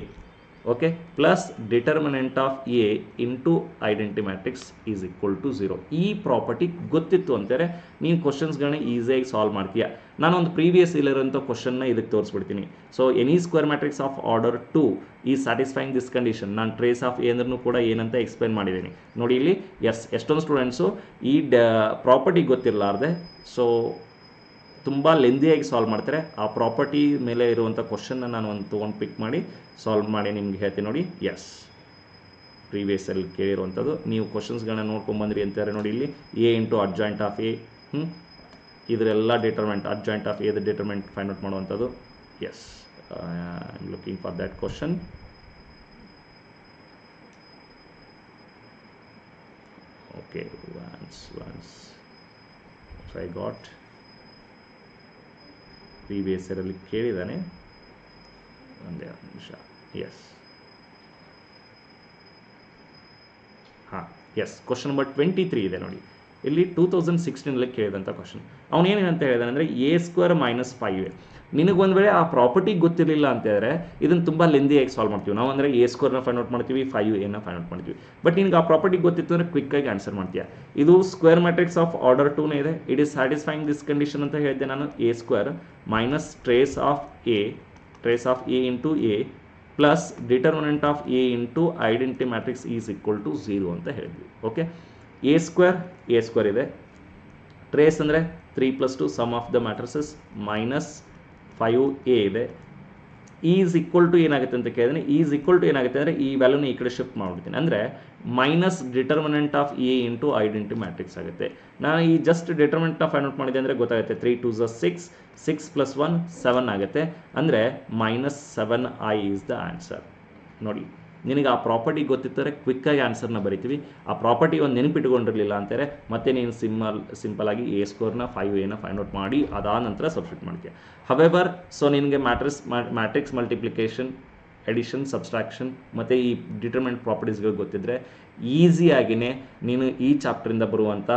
A: okay, plus determinant of A into identity matrix is equal to 0. ಈ ಪ್ರಾಪರ್ಟಿ ಗೊತ್ತಿತ್ತು ಅಂತಾರೆ ನೀನು ಕ್ವಶನ್ಸ್ಗಳನ್ನ ಈಸಿಯಾಗಿ ಸಾಲ್ವ್ ಮಾಡ್ತೀಯ. ನಾನೊಂದು ಪ್ರೀವಿಯಸ್ ಇಲ್ಲಿರೋಂಥ ಕ್ವಶನ್ನ ಇದಕ್ಕೆ ತೋರಿಸ್ಬಿಡ್ತೀನಿ. So any square matrix of order 2 ಈ ಸ್ಯಾಟಿಸ್ಫೈಯಿಂಗ್ ದಿಸ್ ಕಂಡೀಷನ್. ನಾನು ಟ್ರೇಸ್ ಆಫ್ ಎ ಅಂದ್ರೂ ಕೂಡ ಏನಂತ ಎಕ್ಸ್ಪ್ಲೇನ್ ಮಾಡಿದ್ದೀನಿ ನೋಡಿ ಇಲ್ಲಿ. ಎಸ್, ಎಷ್ಟೊಂದು ಸ್ಟೂಡೆಂಟ್ಸು ಈ ಪ್ರಾಪರ್ಟಿ ಗೊತ್ತಿರಲಾರ್ದೆ ಸೊ ತುಂಬ ಲೆಂದಿಯಾಗಿ ಸಾಲ್ವ್ ಮಾಡ್ತಾರೆ. ಆ ಪ್ರಾಪರ್ಟಿ ಮೇಲೆ ಇರುವಂಥ ಕ್ವಶನ್ನ ನಾನು ತೊಗೊಂಡು ಪಿಕ್ ಮಾಡಿ ಸಾಲ್ವ್ ಮಾಡಿ ನಿಮ್ಗೆ ಹೇಳ್ತೀನಿ ನೋಡಿ. ಎಸ್, ಪ್ರೀವಿಯಸಲ್ಲಿ ಕೇಳಿರುವಂಥದ್ದು ನೀವು ಕ್ವಶನ್ಸ್ಗಳನ್ನ ನೋಡ್ಕೊಂಬಂದ್ರಿ ಅಂತಾರೆ ನೋಡಿ. ಇಲ್ಲಿ A into adjoint of A, ಇದರೆಲ್ಲ ಡಿಟರ್ಮೆಂಟ್ ಅಡ್ಜಾಯಿಂಟ್ ಆಫ್ ಎದ ಡಿಟರ್ಮೆಂಟ್ ಫೈಂಡ್ ಔಟ್ ಮಾಡುವಂಥದ್ದು. Yes, I am looking for that question. Okay, once I got previous ಇಯರಲ್ಲಿ ಕೇಳಿದ್ದಾನೆ, ಒಂದೇ ನಿಮಿಷ. ಎಸ್, ಹಾಂ, ಎಸ್, ಕ್ವಶನ್ ನಂಬರ್ 23 ಇದೆ ನೋಡಿ. ಇಲ್ಲಿ 2016 ಕೇಳಿದಂಥ ಕ್ವಶನ್. ಅವನೇನೇನಂತ ಹೇಳಿದಾನೆ ಅಂದರೆ ಎ ಸ್ಕ್ವೇರ್ ಮೈನಸ್ 5a. ನಿನಗೊಂದು ವೇಳೆ ಆ ಪ್ರಾಪರ್ಟಿ ಗೊತ್ತಿರಲಿಲ್ಲ ಅಂತ ಹೇಳಿದ್ರೆ ಇದನ್ನು ತುಂಬ ಲೆಂದಿಯಾಗಿ ಸಾಲ್ವ್ ಮಾಡ್ತೀವಿ ನಾವು. ಅಂದರೆ ಎ ಸ್ಕ್ವೇರ್ನ ಫೈಂಡ್ ಔಟ್ ಮಾಡ್ತೀವಿ, 5a ಫೈಂಡ್ ಔಟ್ ಮಾಡ್ತೀವಿ. ಬಟ್ ನಿನಗೆ ಆ ಪ್ರಾಪರ್ಟಿ ಗೊತ್ತಿತ್ತು ಅಂದರೆ ಕ್ವಿಕ್ಕಾಗಿ ಆನ್ಸರ್ ಮಾಡ್ತೀಯ. ಇದು ಸ್ಕ್ವೇರ್ ಮ್ಯಾಟ್ರಿಕ್ಸ್ ಆಫ್ ಆರ್ಡರ್ 2 ಇದೆ. It is satisfying this condition ಅಂತ ಹೇಳಿದೆ ನಾನು. A square minus trace of A into A plus determinant of A into identity matrix is equal to 0 ಅಂತ ಹೇಳಿದ್ವಿ. ಓಕೆ, ಎ ಸ್ಕ್ವೇರ್ ಇದೆ, ಟ್ರೇಸ್ ಅಂದರೆ 3 + 2 sum of the matrices minus 5a ಇದೆ. ಈಸ್ ಈಕ್ವಲ್ ಟು ಏನಾಗುತ್ತೆ ಅಂತ ಕೇಳಿದ್ರೆ, ಈಸ್ ಈಕ್ವಲ್ ಟು ಏನಾಗುತ್ತೆ ಅಂದರೆ ಈ ವ್ಯಾಲ್ಯೂನ ಈ ಕಡೆ ಶಿಫ್ಟ್ ಮಾಡಿಬಿಡ್ತೀನಿ. ಅಂದರೆ minus determinant of A into identity matrix ಆಗುತ್ತೆ. ನಾನು ಈ ಜಸ್ಟ್ ಡಿಟರ್ಮಿನೆಂಟ್ನ ಫೈಂಡ್ ಔಟ್ ಮಾಡಿದೆ ಅಂದರೆ ಗೊತ್ತಾಗುತ್ತೆ. 3 × 2 = 6, 6 + 1 7 ಆಗುತ್ತೆ. ಅಂದರೆ -7i ಈಸ್ ದ ಆನ್ಸರ್. ನೋಡಿ, ನಿನಗೆ ಆ ಪ್ರಾಪರ್ಟಿ ಗೊತ್ತಿದ್ದರೆ ಕ್ವಿಕ್ಕಾಗಿ ಆನ್ಸರ್ನ ಬರಿತೀವಿ. ಆ ಪ್ರಾಪರ್ಟಿ ಒಂದು ನೆನಪಿಟ್ಕೊಂಡಿರಲಿಲ್ಲ ಅಂತಾರೆ ಮತ್ತೆ ನೀನು ಸಿಂಪಲ್ ಆಗಿ ಎ ಸ್ಕೋರ್ನ 5a ಫೈಂಡ್ ಔಟ್ ಮಾಡಿ ಅದಾದ ನಂತರ ಸಬ್ಸ್ಟಿಟ್ಯೂಟ್ ಮಾಡ್ತೀಯ. ಹವೆವರ್ ಸೊ ನಿನಗೆ ಮ್ಯಾಟ್ರಿಕ್ಸ್ ಮಲ್ಟಿಪ್ಲಿಕೇಶನ್, ಎಡಿಷನ್, ಸಬ್ಸ್ಟ್ರಾಕ್ಷನ್ ಮತ್ತು ಈ ಡಿಟರ್ಮಿನೆಂಟ್ ಪ್ರಾಪರ್ಟೀಸ್ಗಳು ಗೊತ್ತಿದ್ದರೆ ಈಸಿಯಾಗಿಯೇ ನೀನು ಈ ಚಾಪ್ಟ್ರಿಂದ ಬರುವಂಥ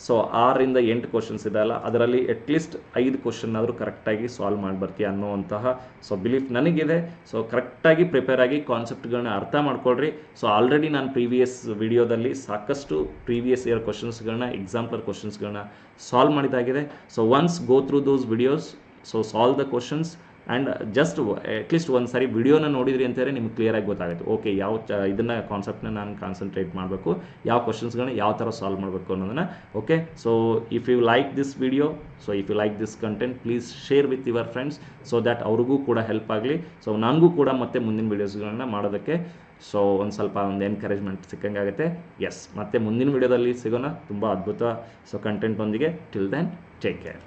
A: ಸೊ 6 ರಿಂದ 8 ಕ್ವಶನ್ಸ್ ಇದೆಯಲ್ಲ ಅದರಲ್ಲಿ ಅಟ್ಲೀಸ್ಟ್ 5 ಕ್ವಶನ್ ಆದರೂ ಕರೆಕ್ಟಾಗಿ ಸಾಲ್ವ್ ಮಾಡಿ ಬರ್ತೀಯ ಅನ್ನೋವಂತಹ ಸೊ ಬಿಲೀಫ್ ನನಗಿದೆ. ಸೊ ಕರೆಕ್ಟಾಗಿ ಪ್ರಿಪೇರ್ ಆಗಿ ಕಾನ್ಸೆಪ್ಟ್ಗಳನ್ನ ಅರ್ಥ ಮಾಡ್ಕೊಳ್ರಿ. ಸೊ ಆಲ್ರೆಡಿ ನಾನು ಪ್ರೀವಿಯಸ್ ವಿಡಿಯೋದಲ್ಲಿ ಸಾಕಷ್ಟು ಪ್ರೀವಿಯಸ್ ಇಯರ್ ಕ್ವಶನ್ಸ್ಗಳನ್ನ, ಎಕ್ಸಾಂಪಲ್ ಕ್ವಶನ್ಸ್ಗಳನ್ನ ಸಾಲ್ವ್ ಮಾಡಿದಾಗಿದೆ. So once go through those videos, so solve the questions and just at least ಒಂದು ಸಾರಿ ವಿಡಿಯೋನ ನೋಡಿದ್ರಿ ಅಂತಂದರೆ ನಿಮ್ಗೆ ಕ್ಲಿಯರಾಗಿ ಗೊತ್ತಾಗುತ್ತೆ. ಓಕೆ, ಯಾವ ಇದನ್ನು ಕಾನ್ಸೆಪ್ಟ್ನ ನಾನು ಕಾನ್ಸಂಟ್ರೇಟ್ ಮಾಡಬೇಕು, ಯಾವ ಕ್ವಶನ್ಸ್ಗಳನ್ನ ಯಾವ ಥರ ಸಾಲ್ವ್ ಮಾಡಬೇಕು ಅನ್ನೋದನ್ನು. Okay, so if you like this video, so if you like this content, please share with your friends so that ಅವ್ರಿಗೂ ಕೂಡ ಹೆಲ್ಪ್ ಆಗಲಿ. ಸೊ ನನಗೂ ಕೂಡ ಮತ್ತೆ ಮುಂದಿನ ವೀಡಿಯೋಸ್ಗಳನ್ನ ಮಾಡೋದಕ್ಕೆ ಸೊ ಒಂದು ಸ್ವಲ್ಪ ಒಂದು ಎನ್ಕರೇಜ್ಮೆಂಟ್ ಸಿಕ್ಕಂಗಾಗುತ್ತೆ. ಎಸ್, ಮತ್ತೆ ಮುಂದಿನ ವಿಡಿಯೋದಲ್ಲಿ ಸಿಗೋಣ ತುಂಬ ಅದ್ಭುತ ಸೊ ಕಂಟೆಂಟ್ ಒಂದಿಗೆ. Till then take care.